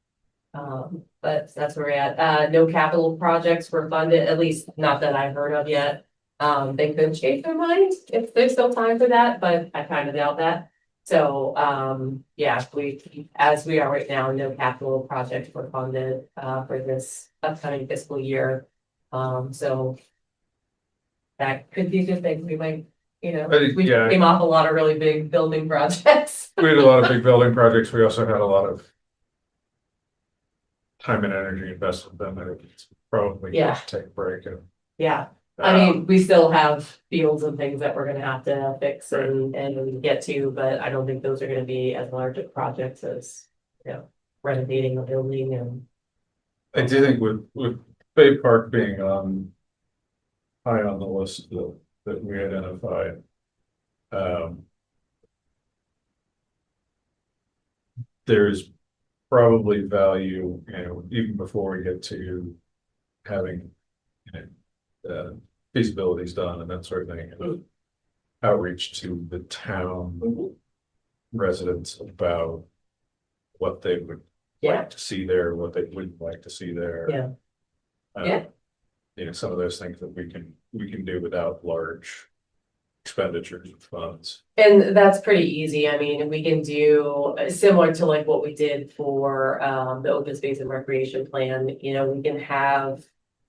But that's where we're at. No capital projects were funded, at least not that I've heard of yet. They could change their mind if there's still time for that, but I kind of doubt that. So, yeah, as we are right now, no capital projects were funded, for this upcoming fiscal year. So that could be a good thing. We might, we yeah. came off a lot of really big building projects. We had a lot of big building projects. We also had a lot of time and energy investment. Then I think it's probably good Yeah. to take a break. And, Yeah. I mean, we still have fields and things that we're gonna have to fix and get to, but I don't think those are gonna be as large of projects as, renovating a building and. I do think with Bay Park being high on the list that we identified. There's probably value, even before we get to having, feasibilities done and that sort of thing. Outreach to the town residents about what they would Yeah, like to see there, what they wouldn't like to see there. Yeah. Some of those things that we can do without large expenditures of funds. and that's pretty easy. I mean, we can do similar to like what we did for the open space and recreation plan, we can have.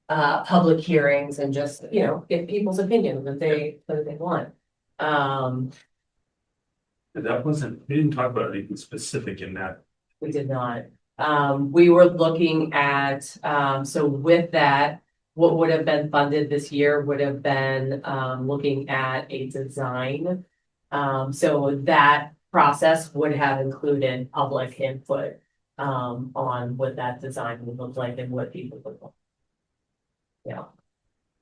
Public hearings and just, get people's opinion that they want. That wasn't, we didn't talk about anything specific in that. We did not. We were looking at, so with that, what would have been funded this year would have been, looking at a design. So that process would have included public input on what that design would look like and what people would want. Yeah.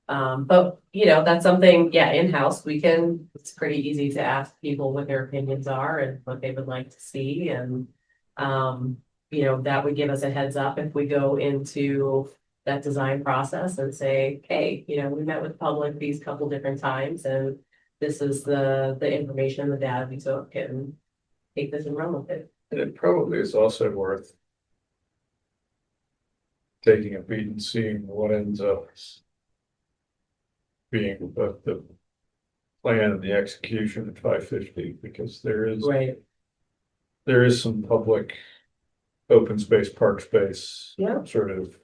But you know, that's something, yeah, in-house, it's pretty easy to ask people what their opinions are and what they would like to see and. You know, that would give us a heads up if we go into that design process and say, hey, you know, we met with the public these couple different times and. This is the information, the data we took and take this and run with it. And it probably is also worth taking a beat and seeing what ends up being both the plan and the execution at 550, because Right. there is some public open space, park space. Yeah. Sort of.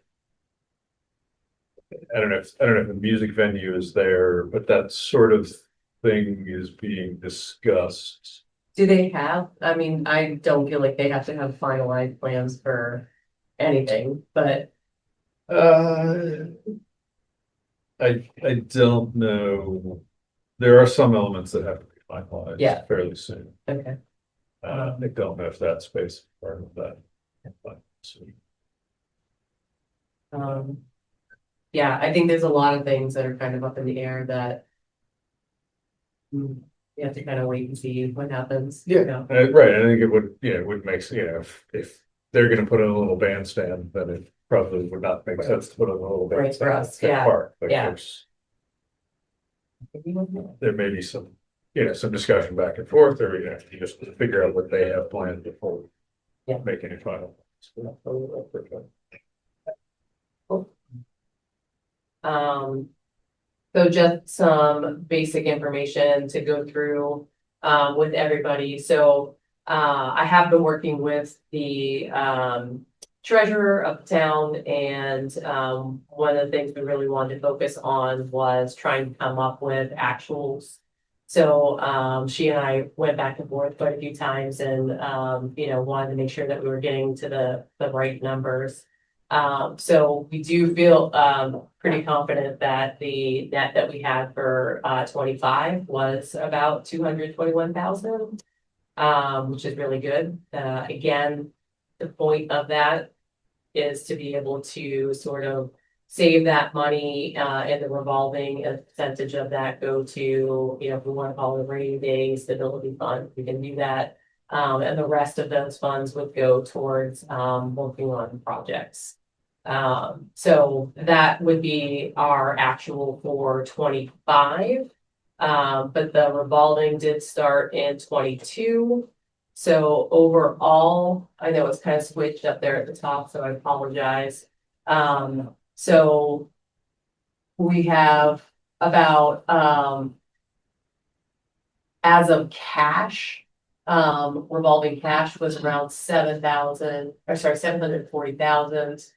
I don't know if the music venue is there, but that sort of thing is being discussed. Do they have, I mean, I don't feel like they have to have finalized plans for anything, but I don't know. There are some elements that have to be finalized. Yeah. Fairly soon. okay. I don't know if that space is part of that. But, so, Yeah, I think there's a lot of things that are kind of up in the air that. You have to kind of wait and see what happens. Yeah. you know? Right, I think it would, it would make, if they're gonna put in a little bandstand, then it probably would not make sense to put in a little Right, bandstand. for us, at the yeah, park, but yeah. there may be some, some discussion back and forth, or, you just figure out what they have planned before. Yeah. Making it final. So just some basic information to go through with everybody. So I have been working with the treasurer of the town and one of the things we really wanted to focus on was trying to come up with actuals. So she and I went back and forth quite a few times and wanted to make sure that we were getting to the right numbers. So we do feel pretty confident that the net that we had for 25 was about 221,000, which is really good. Again, the point of that is to be able to sort of save that money in the revolving, a percentage of that go to, if we want to call it a rainy day stability fund, we can do that. And the rest of those funds would go towards working on projects. So that would be our actual for 25. But the revolving did start in 22. So overall, I know it's kind of switched up there at the top, so I apologize. So we have about as of cash, revolving cash was around 740,000.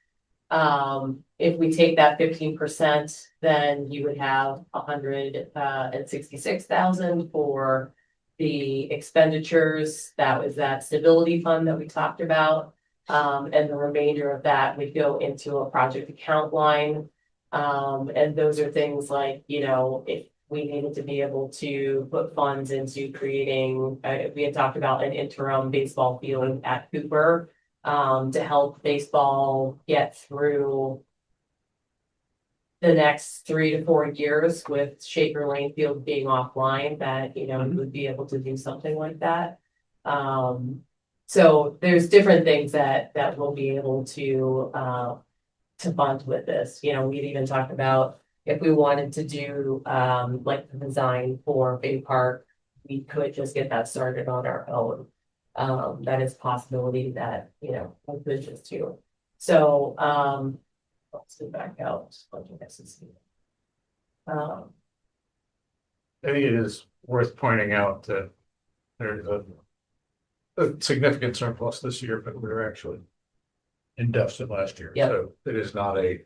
If we take that 15%, then you would have 166,000 for the expenditures. That was that stability fund that we talked about. And the remainder of that would go into a project account line. And those are things like, if we needed to be able to put funds into creating, we had talked about an interim baseball field at Cooper. To help baseball get through the next 3 to 4 years with Shaker Lane Field being offline, that, we would be able to do something like that. So there's different things that we'll be able to fund with this. We'd even talked about if we wanted to do like the design for Bay Park, we could just get that started on our own. That is a possibility that, we could just do. So, let's go back out. I think it is worth pointing out that there's a significant surplus this year, but we were actually in deficit last year. Yep. So it is not a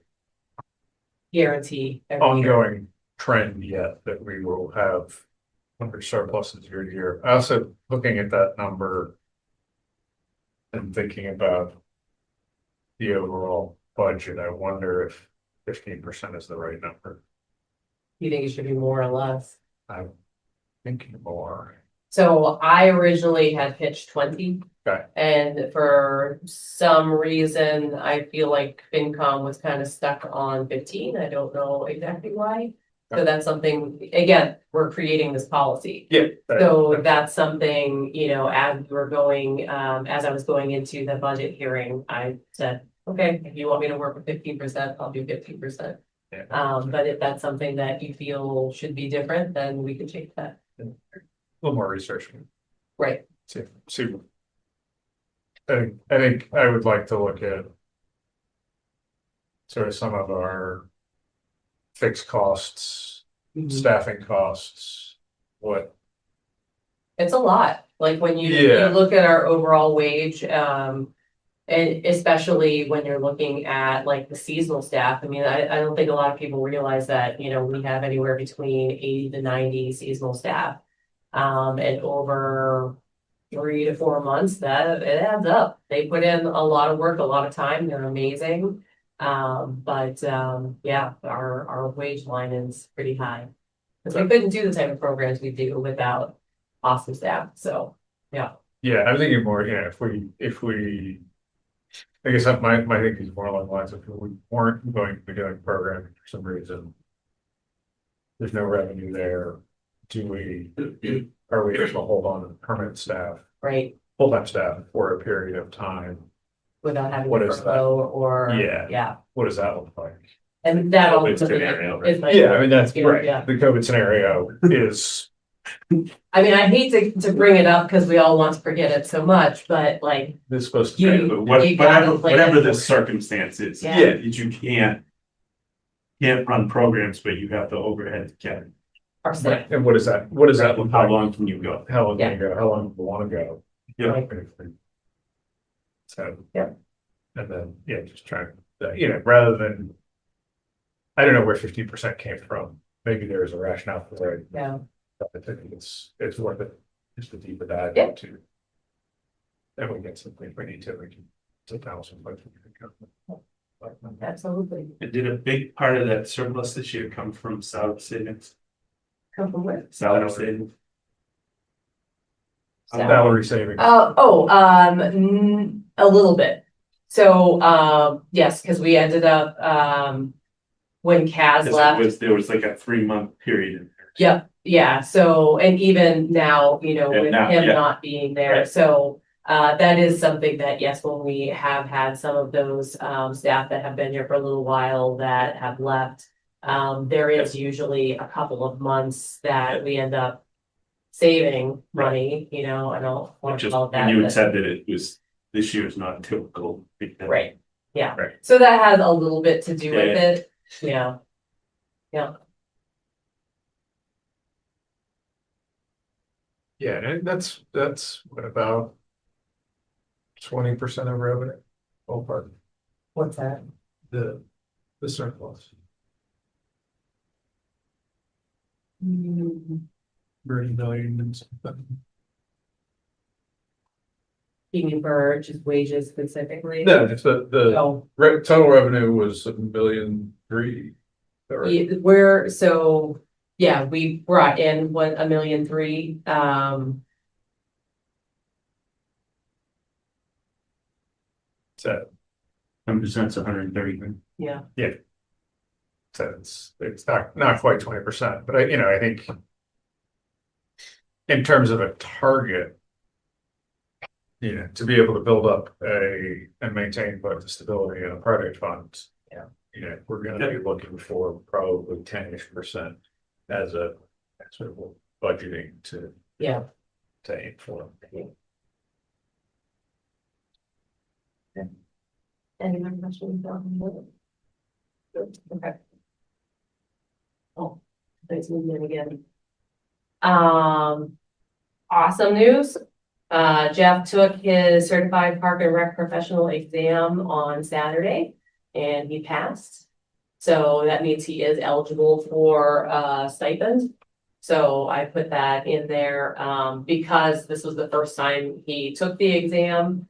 Guarantee. every year. ongoing trend yet that we will have under surpluses year to year. I also, looking at that number and thinking about the overall budget, I wonder if 15% is the right number. You think it should be more or less? I'm thinking more. So I originally had pitched 20. Okay. And for some reason, I feel like FinCom was kind of stuck on 15. I don't know exactly why. So that's something, again, we're creating this policy. Yeah. So that's something, you know, as we were going, as I was going into the budget hearing, I said, okay, if you want me to work with 15%, I'll do 15%. Yeah. But if that's something that you feel should be different, then we can change that. A little more research. Right. See. I think I would like to look at sort of some of our fixed costs, staffing costs, what, It's a lot, like when you Yeah. look at our overall wage, and especially when you're looking at like the seasonal staff, I mean, I don't think a lot of people realize that, you know, we have anywhere between 80 to 90 seasonal staff. And over 3 to 4 months, that it adds up. They put in a lot of work, a lot of time, they're amazing. Yeah, our wage line is pretty high. Because we couldn't do the type of programs we do without awesome staff, so, yeah. yeah, I'm thinking more, you know, if we. I guess my thinking is more along the lines of if we weren't going to be doing programming for some reason. There's no revenue there, are we able to hold on to permanent staff, Right, full-time staff for a period of time? without having What to is that? furlough or, Yeah. yeah, What does that look like? and that COVID ultimately scenario, right? is like. Yeah, I mean, that's Yeah, right, yeah. the COVID scenario is, I mean, I hate to bring it up because we all want to forget it so much, but like, this is supposed You- to be. But You gotta whatever, play whatever it. the circumstances, Yeah. yeah, that you can't run programs, but you have the overhead to carry. our staff, And what does that look How like? long can you go? How long can you go? How long do you wanna go? Yeah. Right. So. Yeah. And then, yeah, just trying, you know, rather than. I don't know where 15% came from. Maybe there is a rationale for it. yeah, But I think it's worth it, just to deeper dive Yeah. into. Then we get something we need to, we can sit down with some folks. we can come. absolutely. And did a big part of that surplus this year come from salary savings? Come from where? Salary savings? Salary savings. A little bit. So, yes, because we ended up, when Kaz 'Cause left. there was like a 3-month period. in there. Yep, yeah, so, and even now, you know, And with now, him yeah. not being there, Right. so. That is something that, yes, when we have had some of those staff that have been here for a little while that have left. There is usually a couple of months that we end up saving money, you know, I don't want Which to is, call it when that. you but- had said that it was, this year is not typical. Right, yeah, Right. so that has a little bit to do Yeah, with yeah. it, yeah. Yeah, Yeah, and that's what about. 20% of revenue, ballpark, what's that? the surplus. Hmm, 30 million and something. You mean for just wages specifically? No, it's the Oh, total revenue was $1,300,000. yeah, we're, so, yeah, we brought in 1,300,000, So 10% is 130. yeah, so it's not quite 20%, but I think. In terms of a target. You know, to be able to build up and maintain both the stability and a project fund. Yeah. You know, we're gonna be looking for probably 10-ish% as a sort of budgeting to yeah. aim for. Any other questions? Okay. Oh, thanks, moving in again. Awesome news. Jeff took his certified park and rec professional exam on Saturday and he passed. So that means he is eligible for stipend. So I put that in there, because this was the first time he took the exam.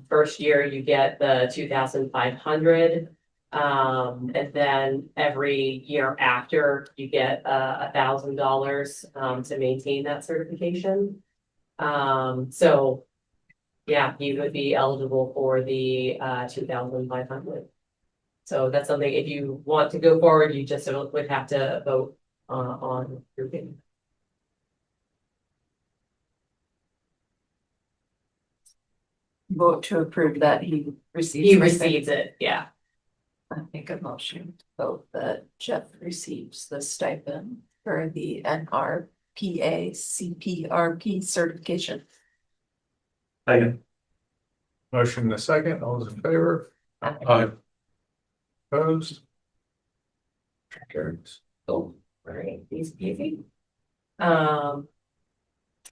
First year you get the 2,500. And then every year after, you get $1,000 to maintain that certification. So yeah, you would be eligible for the 2,500. So that's something, if you want to go forward, you just would have to vote on grouping. Vote to approve that he receives. He stipend. receives it, yeah. I make a motion to vote that Jeff receives the stipend for the NRPA CPRP certification. Second. Motion and a second, all those in favor, opposed? Carries. Oh, right, easy.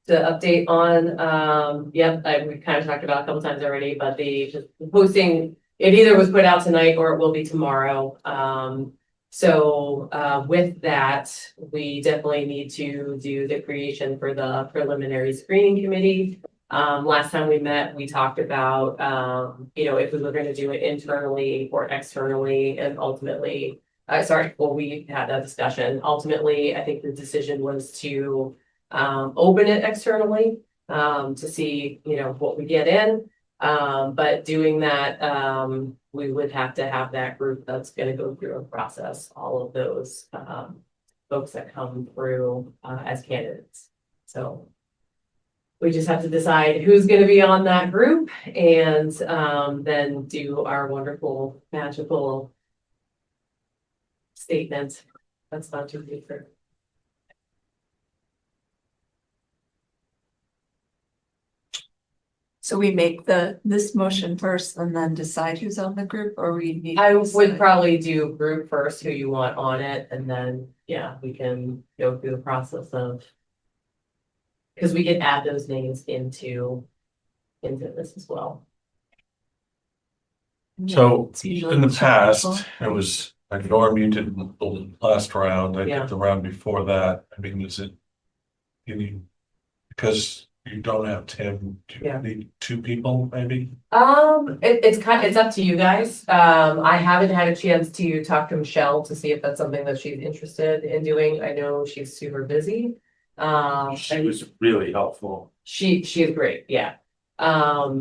The update on, yep, we kind of talked about it a couple times already, but the posting, it either was put out tonight or it will be tomorrow. So with that, we definitely need to do the creation for the preliminary screening committee. Last time we met, we talked about, if we were gonna do it internally or externally, and ultimately, we had that discussion. Ultimately, I think the decision was to open it externally, to see, what we get in. But doing that, we would have to have that group that's gonna go through and process all of those, folks that come through, as candidates. So we just have to decide who's gonna be on that group and, then do our wonderful, magical statement. That's not too deep for. So we make this motion first and then decide who's on the group, or we need. I to would decide? probably do group first, who you want on it, and then, yeah, we can go through the process of. Cause we can add those names into this as well. So It's usually in the two past, people. it was like Norm, you did the last round, I Yeah. did the round before that. I mean, is it? Because you don't have Tim, do Yeah. you need two people maybe? It's up to you guys. I haven't had a chance to talk to Michelle to see if that's something that she's interested in doing. I know she's super busy. She was really helpful. She is great, yeah.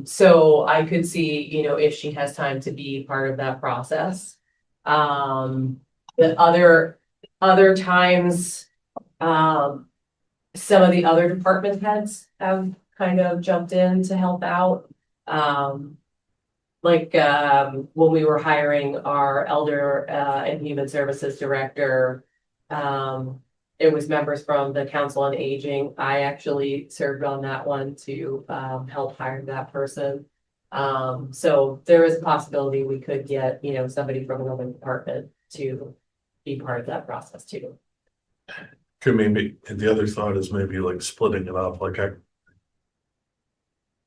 So I could see, if she has time to be part of that process. The other times, some of the other department heads have kind of jumped in to help out. When we were hiring our elder and human services director, it was members from the Council on Aging. I actually served on that one to help hire that person. So there is a possibility we could get, somebody from another department to be part of that process too. Could maybe, and the other thought is maybe like splitting it up, like I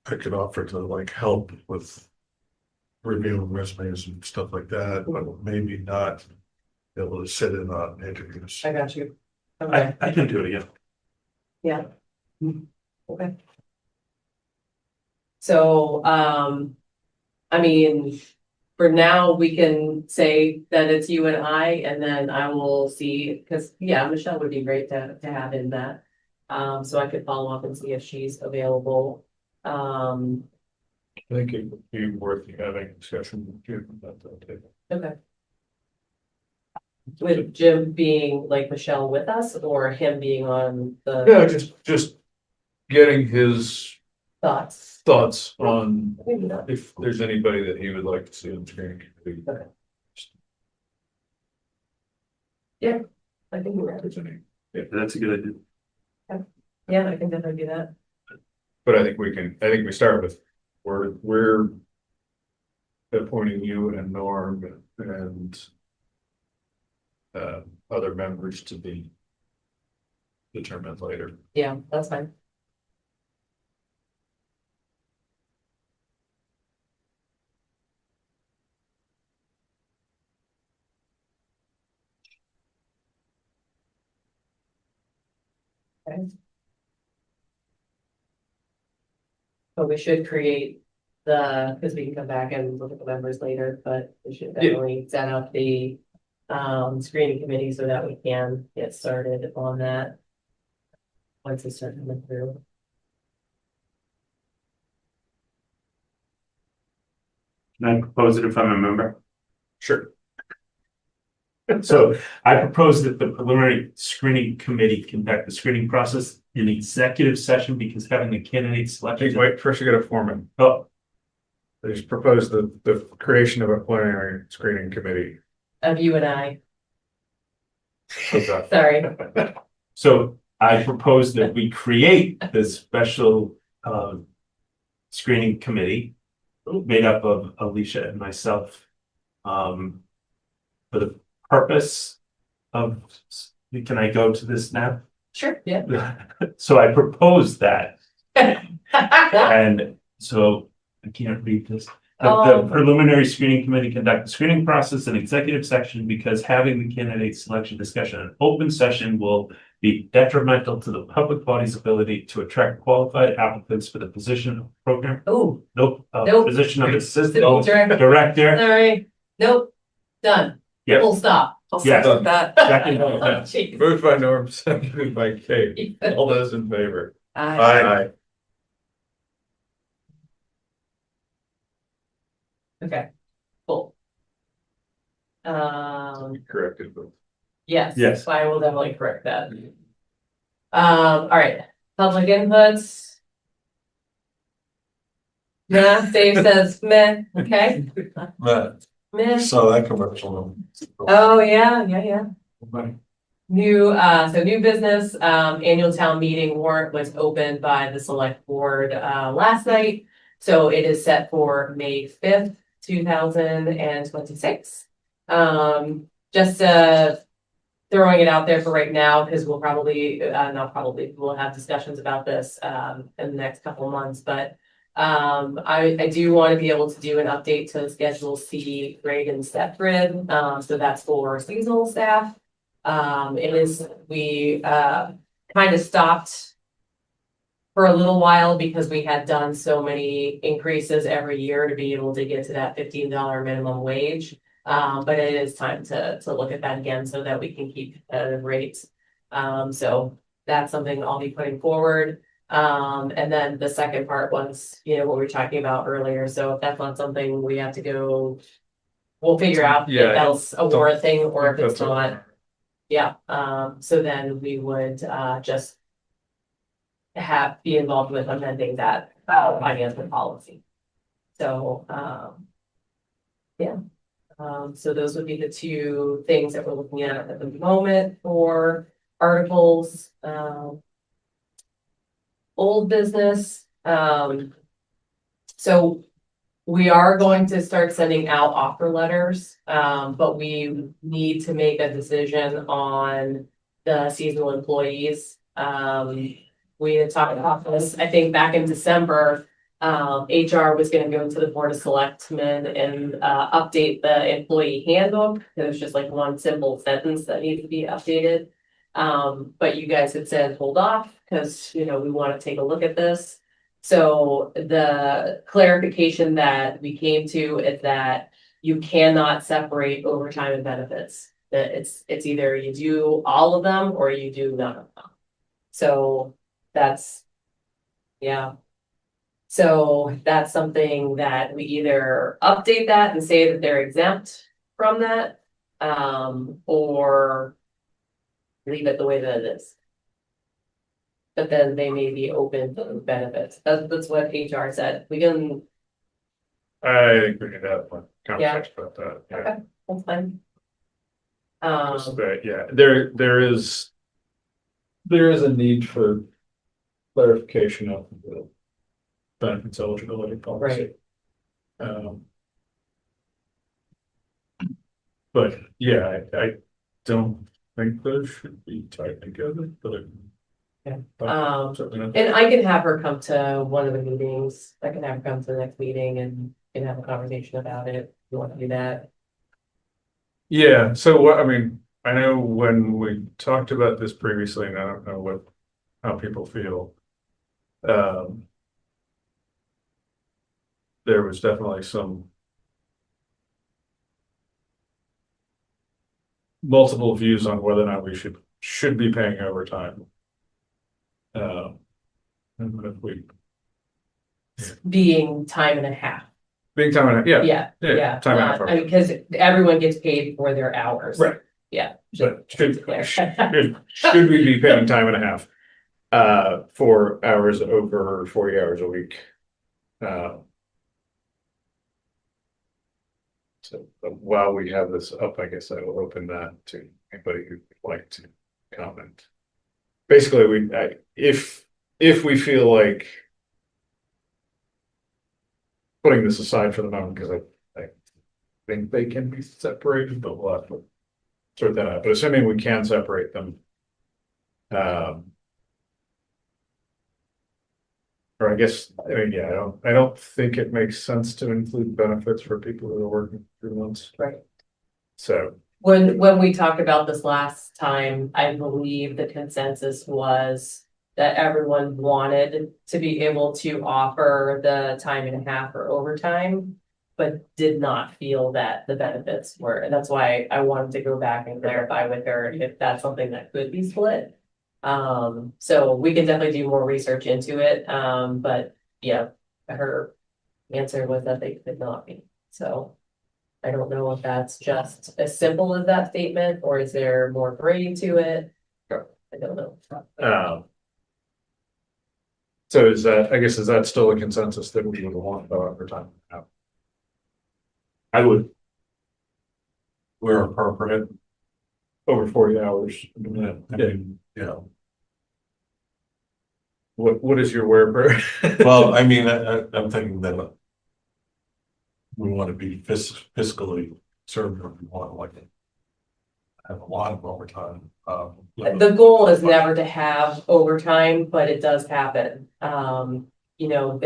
could offer to like help with reviewing resumes and stuff like that, but maybe not be able to sit in on interviews. I got you. Okay, I can do it again. yeah. Okay. So, I mean, for now, we can say that it's you and I, and then I will see, because, yeah, Michelle would be great to have in that. So I could follow up and see if she's available. I think it would be worth having a discussion with Jim about that. Okay. With Jim being like Michelle with us, or him being on the Yeah, just getting his thoughts? thoughts on Maybe not. if there's anybody that he would like to see on the screening committee. Okay. Yeah, I think you're right. If there's any. That's a good idea. Yeah, I think that would do that. But I think we start with, we're appointing you and Norm and other members to be determined later. Yeah, that's fine. Okay. But we should create because we can come back and look at the members later, but we should definitely set up the screening committee so that we can get started on that. Once it's started coming through. Can I propose it if I'm a member? Sure. So I propose that the preliminary screening committee conduct the screening process in executive session because having the candidate selected. Wait, first you gotta form it. Oh, I just proposed the creation of a preliminary screening committee. Of you and I, How's that? sorry. so I propose that we create this special screening committee made up of Alicia and myself. For the purpose of, can I go to this now? Sure, yeah. So I propose that, and so I can't read this. The preliminary screening committee conduct the screening process in executive section because having the candidate selection discussion in open session will be detrimental to the public body's ability to attract qualified applicants for the position of program. Oh, Nope, Nope. position of assistant director, director. sorry, nope, done. Yep. Full stop. I'll Yes. second that. Second. Jeez. Moved by Norm, seconded by Kate. All those in favor? Aye. Okay, cool. Corrected. Yes. Yes. I will definitely correct that. All right, public inputs. Nah, Dave says meh, okay, But meh. saw that commercial. Oh, yeah. New, so new business, annual town meeting warrant was opened by the select board, last night. So it is set for May 5th, 2026. Just, throwing it out there for right now, because we'll probably, we'll have discussions about this, in the next couple of months, but I do want to be able to do an update to Schedule C grade and step grid, so that's for seasonal staff. We kind of stopped for a little while because we had done so many increases every year to be able to get to that $15 minimum wage. But it is time to look at that again so that we can keep competitive rates. So that's something I'll be putting forward. And then the second part was, what we were talking about earlier. So if that's not something we have to go, we'll figure out if that's a warrant thing or if it's not. Yeah, so then we would just be involved with amending that financial policy. So so those would be the two things that we're looking at the moment for articles. Old business, so we are going to start sending out offer letters, but we need to make a decision on the seasonal employees. We had talked about this, I think back in December, HR was gonna go to the Board of Selectmen and update the employee handbook. It was just like one simple sentence that needed to be updated. But you guys had said, hold off, because, we want to take a look at this. So the clarification that we came to is that you cannot separate overtime and benefits. That it's either you do all of them or you do none of them. So that's, So that's something that we either update that and say that they're exempt from that, or leave it the way that it is. But then they may be open to benefits. That's what HR said. We can, I think we could have one conversation about that. Yeah. okay, that's fine. Just that, there is a need for clarification of the benefits eligibility policy. But yeah, I don't think those should be tied together, but. Yeah. Certainly not. And I can have her come to one of the meetings. I can have her come to the next meeting and can have a conversation about it. If you want to do that. Yeah, so what, I know when we talked about this previously, and I don't know how people feel. there was definitely some multiple views on whether or not we should be paying overtime. And if we, Being time and a half. big time, and yeah, Yeah, yeah, yeah. time and a half. I mean, because everyone gets paid for their hours. Right. Yeah. But just to be clear. should we be paying time and a half? For hours over 40 hours a week? So while we have this up, I guess I will open that to anybody who'd like to comment. Basically, if we feel like putting this aside for the moment, because I think they can be separated, but we'll have to sort that out. But assuming we can separate them, or I guess, I mean, yeah, I don't think it makes sense to include benefits for people who are working 3 months. Right. So, When we talked about this last time, I believe the consensus was that everyone wanted to be able to offer the time and a half or overtime, but did not feel that the benefits were, and that's why I wanted to go back and clarify with her if that's something that could be split. So we can definitely do more research into it, but yeah, her answer was that they could not be, so. I don't know if that's just as simple as that statement, or is there more grading to it? I don't know. so is that still a consensus that we would want about overtime? I would, Where appropriate. Over 40 hours. Yeah, I mean, you know, What is your where? well, I mean, I'm thinking that we want to be fiscally conservative. We want to like have a lot of overtime. The goal is never to have overtime, but it does happen. You know,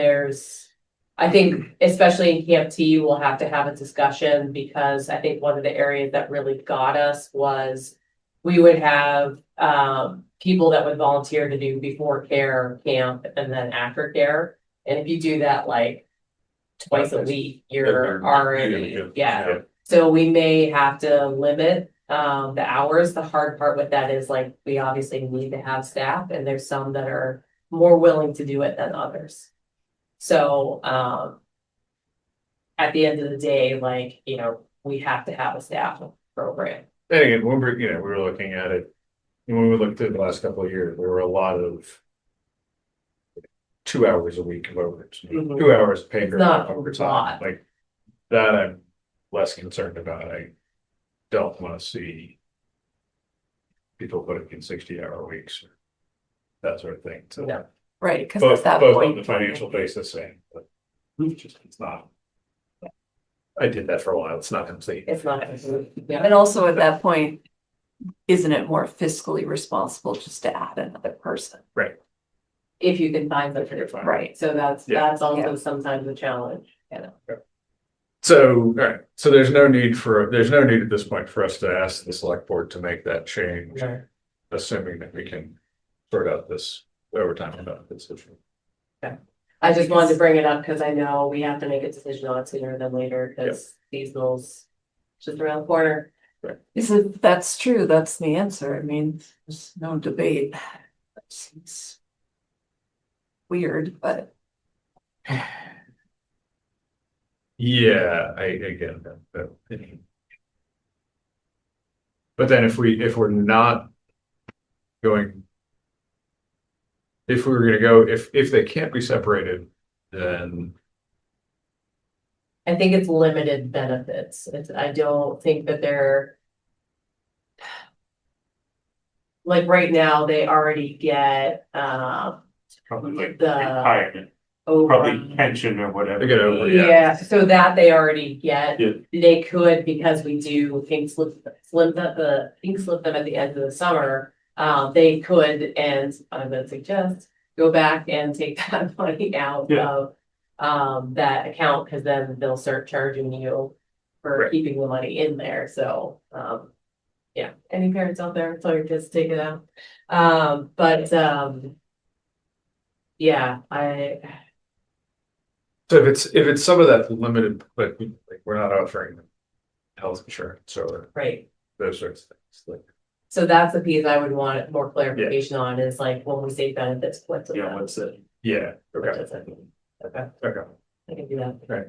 I think especially in Camp T, we'll have to have a discussion, because I think one of the areas that really got us was we would have people that would volunteer to do before care camp and then after care. And if you do that like twice a week, you're already, yeah. So we may have to limit the hours. The hard part with that is like, we obviously need to have staff, and there's some that are more willing to do it than others. So at the end of the day, like, you know, we have to have a staff program. And again, when we were looking at it, when we looked at the last couple of years, there were a lot of 2 hours a week of overtime, Mhm. 2 hours paid It's for not a overtime, lot. like that I'm less concerned about. I don't want to see people putting in 60-hour weeks or that sort of thing. So No. Right, because both at that on point. the financial basis and, but it's not. I did that for a while. It's not complete. It's not, yeah, And also at that point, isn't it more fiscally responsible just to add another person? if you can find them, If you can find them. right, so that's Yeah. also sometimes a challenge, you know. So, all right, so there's no need at this point for us to ask the select board to make that change, assuming that we can sort out this overtime benefits issue. I just wanted to bring it up because I know we have to make a decision on it sooner than later, because seasonal's just around the corner. Isn't, that's true, that's the answer, I mean, there's no debate. That seems weird, but Yeah, I get that. But then if we're not going. If we were gonna go, if they can't be separated, then I think it's limited benefits. I don't think that they're. Like right now, they already get, probably like The- retirement, over. probably pension or whatever. They get over, Yeah, so that they already get. Yeah. They could, because we do pink slip them at the end of the summer. They could, and I would suggest, go back and take that money out Yeah. of that account, because then they'll start charging you for Right. keeping the money in there, so, yeah, any parents out there, tell your kids to take it out. But yeah, So if it's some of that limited, but like we're not offering health insurance or right? those sorts of things, like. So that's the piece I would want more clarification on is like, when we say benefits, what's Yeah, that? what's it? Yeah, What okay, does that mean? Okay, okay. I can do that. Right.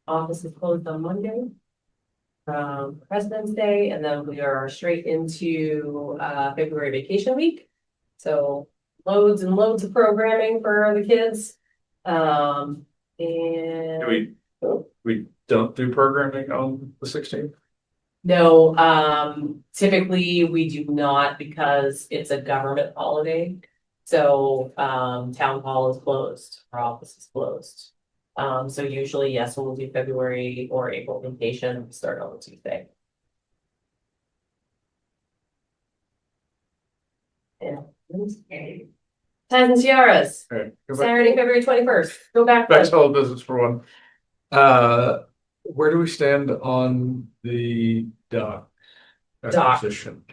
Office is closed on Monday. President's Day, and then we are straight into February vacation week. So loads and loads of programming for the kids. And We don't do programming on the 16th? no, typically we do not because it's a government holiday. So town hall is closed, our office is closed. So usually, yes, we'll do February or April vacation, start on Tuesday. Yeah. Ties and tiaras, All right. Go back- Saturday, February 21st, go back. Back to all business for one. Where do we stand on the dock? Dock. Acquisition?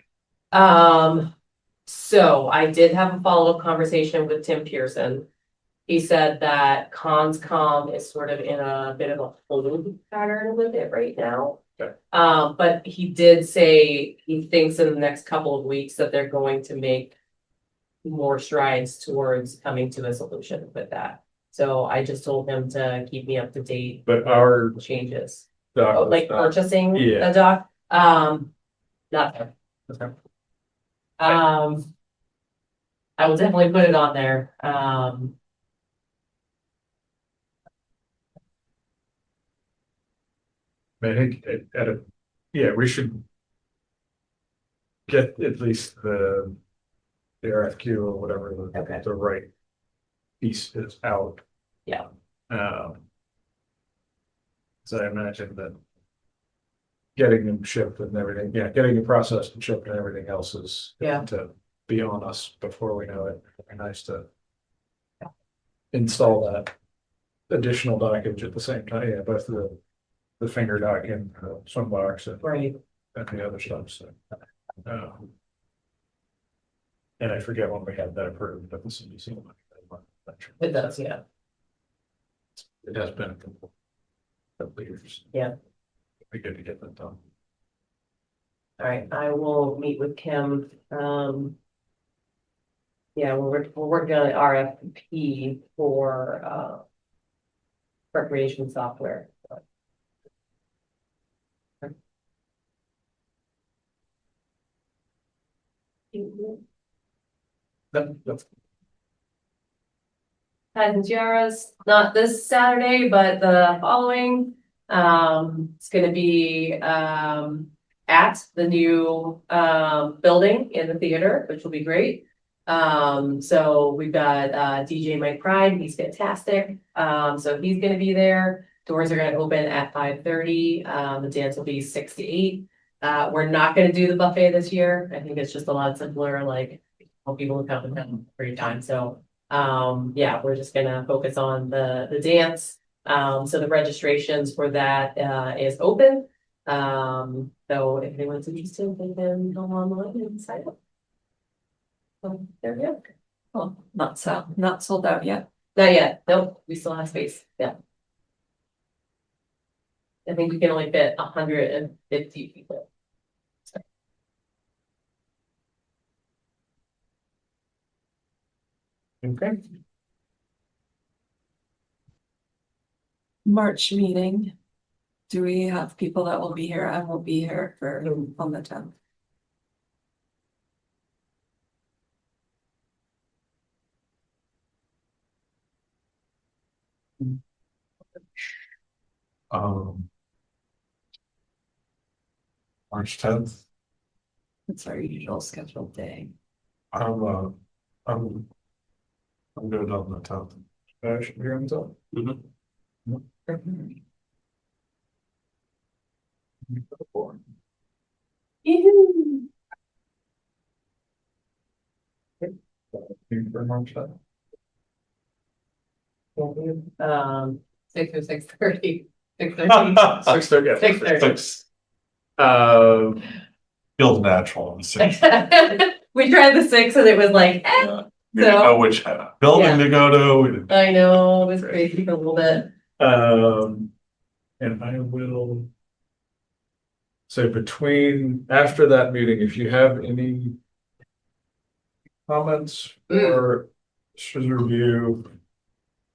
So I did have a follow-up conversation with Tim Pearson. He said that Conscom is sort of in a bit of a holding pattern with it right now. Okay. But he did say he thinks in the next couple of weeks that they're going to make more strides towards coming to a solution with that. So I just told him to keep me up to date But our with changes. dock. Oh, was like not- purchasing Yeah. the dock, not there. Okay. I will definitely put it on there, I think yeah, we should. Get at least the RFQ or whatever Okay. the right piece is out. Yeah. So I imagine that. Getting them shipped and everything, yeah, getting it processed and shipped and everything else is. Yeah. To be on us before we know it, it'd be nice to. Install that. Additional dockage at the same time, yeah, both the finger dock and swim box and right, the other stuff, so. And I forget when we had that approved, but the CDC. it does, yeah. It has been a couple of years. Yeah. Be good to get that done. All right, I will meet with Kim, yeah, we're working on an RFP for, recreation software. That's Ties and tiaras, not this Saturday, but the following. It's gonna be at the new building in the theater, which will be great. So we've got DJ Mike Pride, he's fantastic. So he's gonna be there. Doors are gonna open at 5:30. The dance will be 6 to 8. We're not gonna do the buffet this year. I think it's just a lot simpler, like people who come and have a great time. So yeah, we're just gonna focus on the dance. So the registrations for that is open. So if anyone's interested, they can go online and sign up. So there we go. Well, not sold out yet. Not yet, nope, we still have space, yeah. I think we can only fit 150 people. okay. March meeting. Do we have people that will be here? I won't be here for on the 10th. March 10th. It's our usual scheduled day. I'm good on the 10th. Should be on top. Yoo-hoo. For March 10th. 6 or 6:30. 6:30. 6:30. 6:30. Feels natural. We tried the 6 and it was like, We didn't So- know which building to go to. We didn't- I know, it was crazy for a little bit. And I will. So between, after that meeting, if you have any. Comments or should review.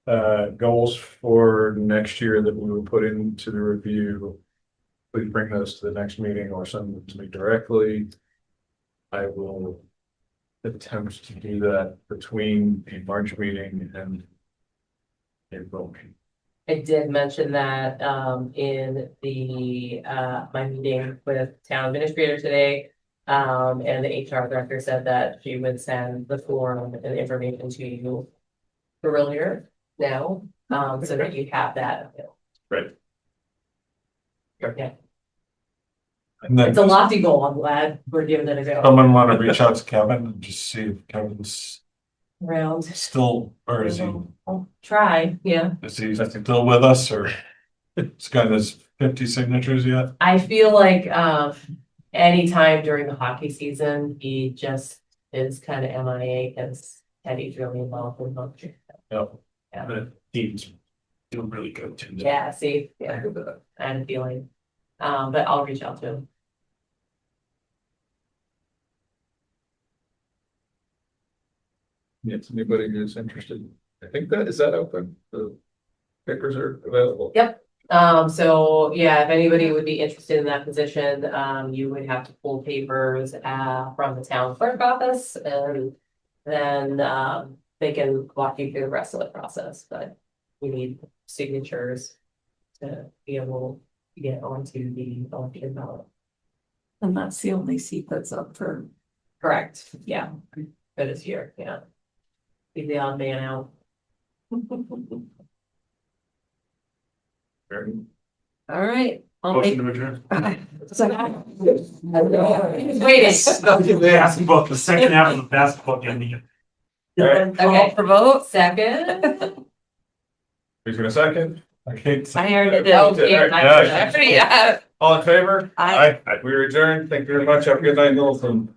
Goals for next year that we will put into the review. Please bring those to the next meeting or send them to me directly. I will. Attempt to do that between a March meeting and. April meeting. I did mention that in the my meeting with town administrator today. And the HR director said that she would send the form and information to you earlier now, so that you have that. Right. Yeah, And then it's a lofty goal. I'm glad we're giving it a go. someone want to reach out to Kevin and just see if Kevin's Round. still, or is he, I'll try, yeah. is he still with us or? It's got his 50 signatures yet? I feel like anytime during the hockey season, he just is kind of MIA because Teddy's really involved in hockey. Yep. Yeah. The team's doing really good too. Yeah, see, yeah, I had a feeling. But I'll reach out to him. Yes, anybody who's interested, I think that, is that open? The papers are available. Yep. So yeah, if anybody would be interested in that position, you would have to pull papers from the town clerk office and then they can walk you through the rest of the process, but we need signatures to be able to get onto the election ballot. And that's the only seat that's up for. Correct, yeah, for this year, yeah. Be the odd man out. All right. I'll Motion make. to adjourn. Waiting. They asked about the second half of the basketball game. Okay, For vote. second. Who's gonna second? I hate. I already did. Oh, Yeah, yeah, Yeah. All in favor? I. We are adjourned. Thank you very much. Have a good night, Milton.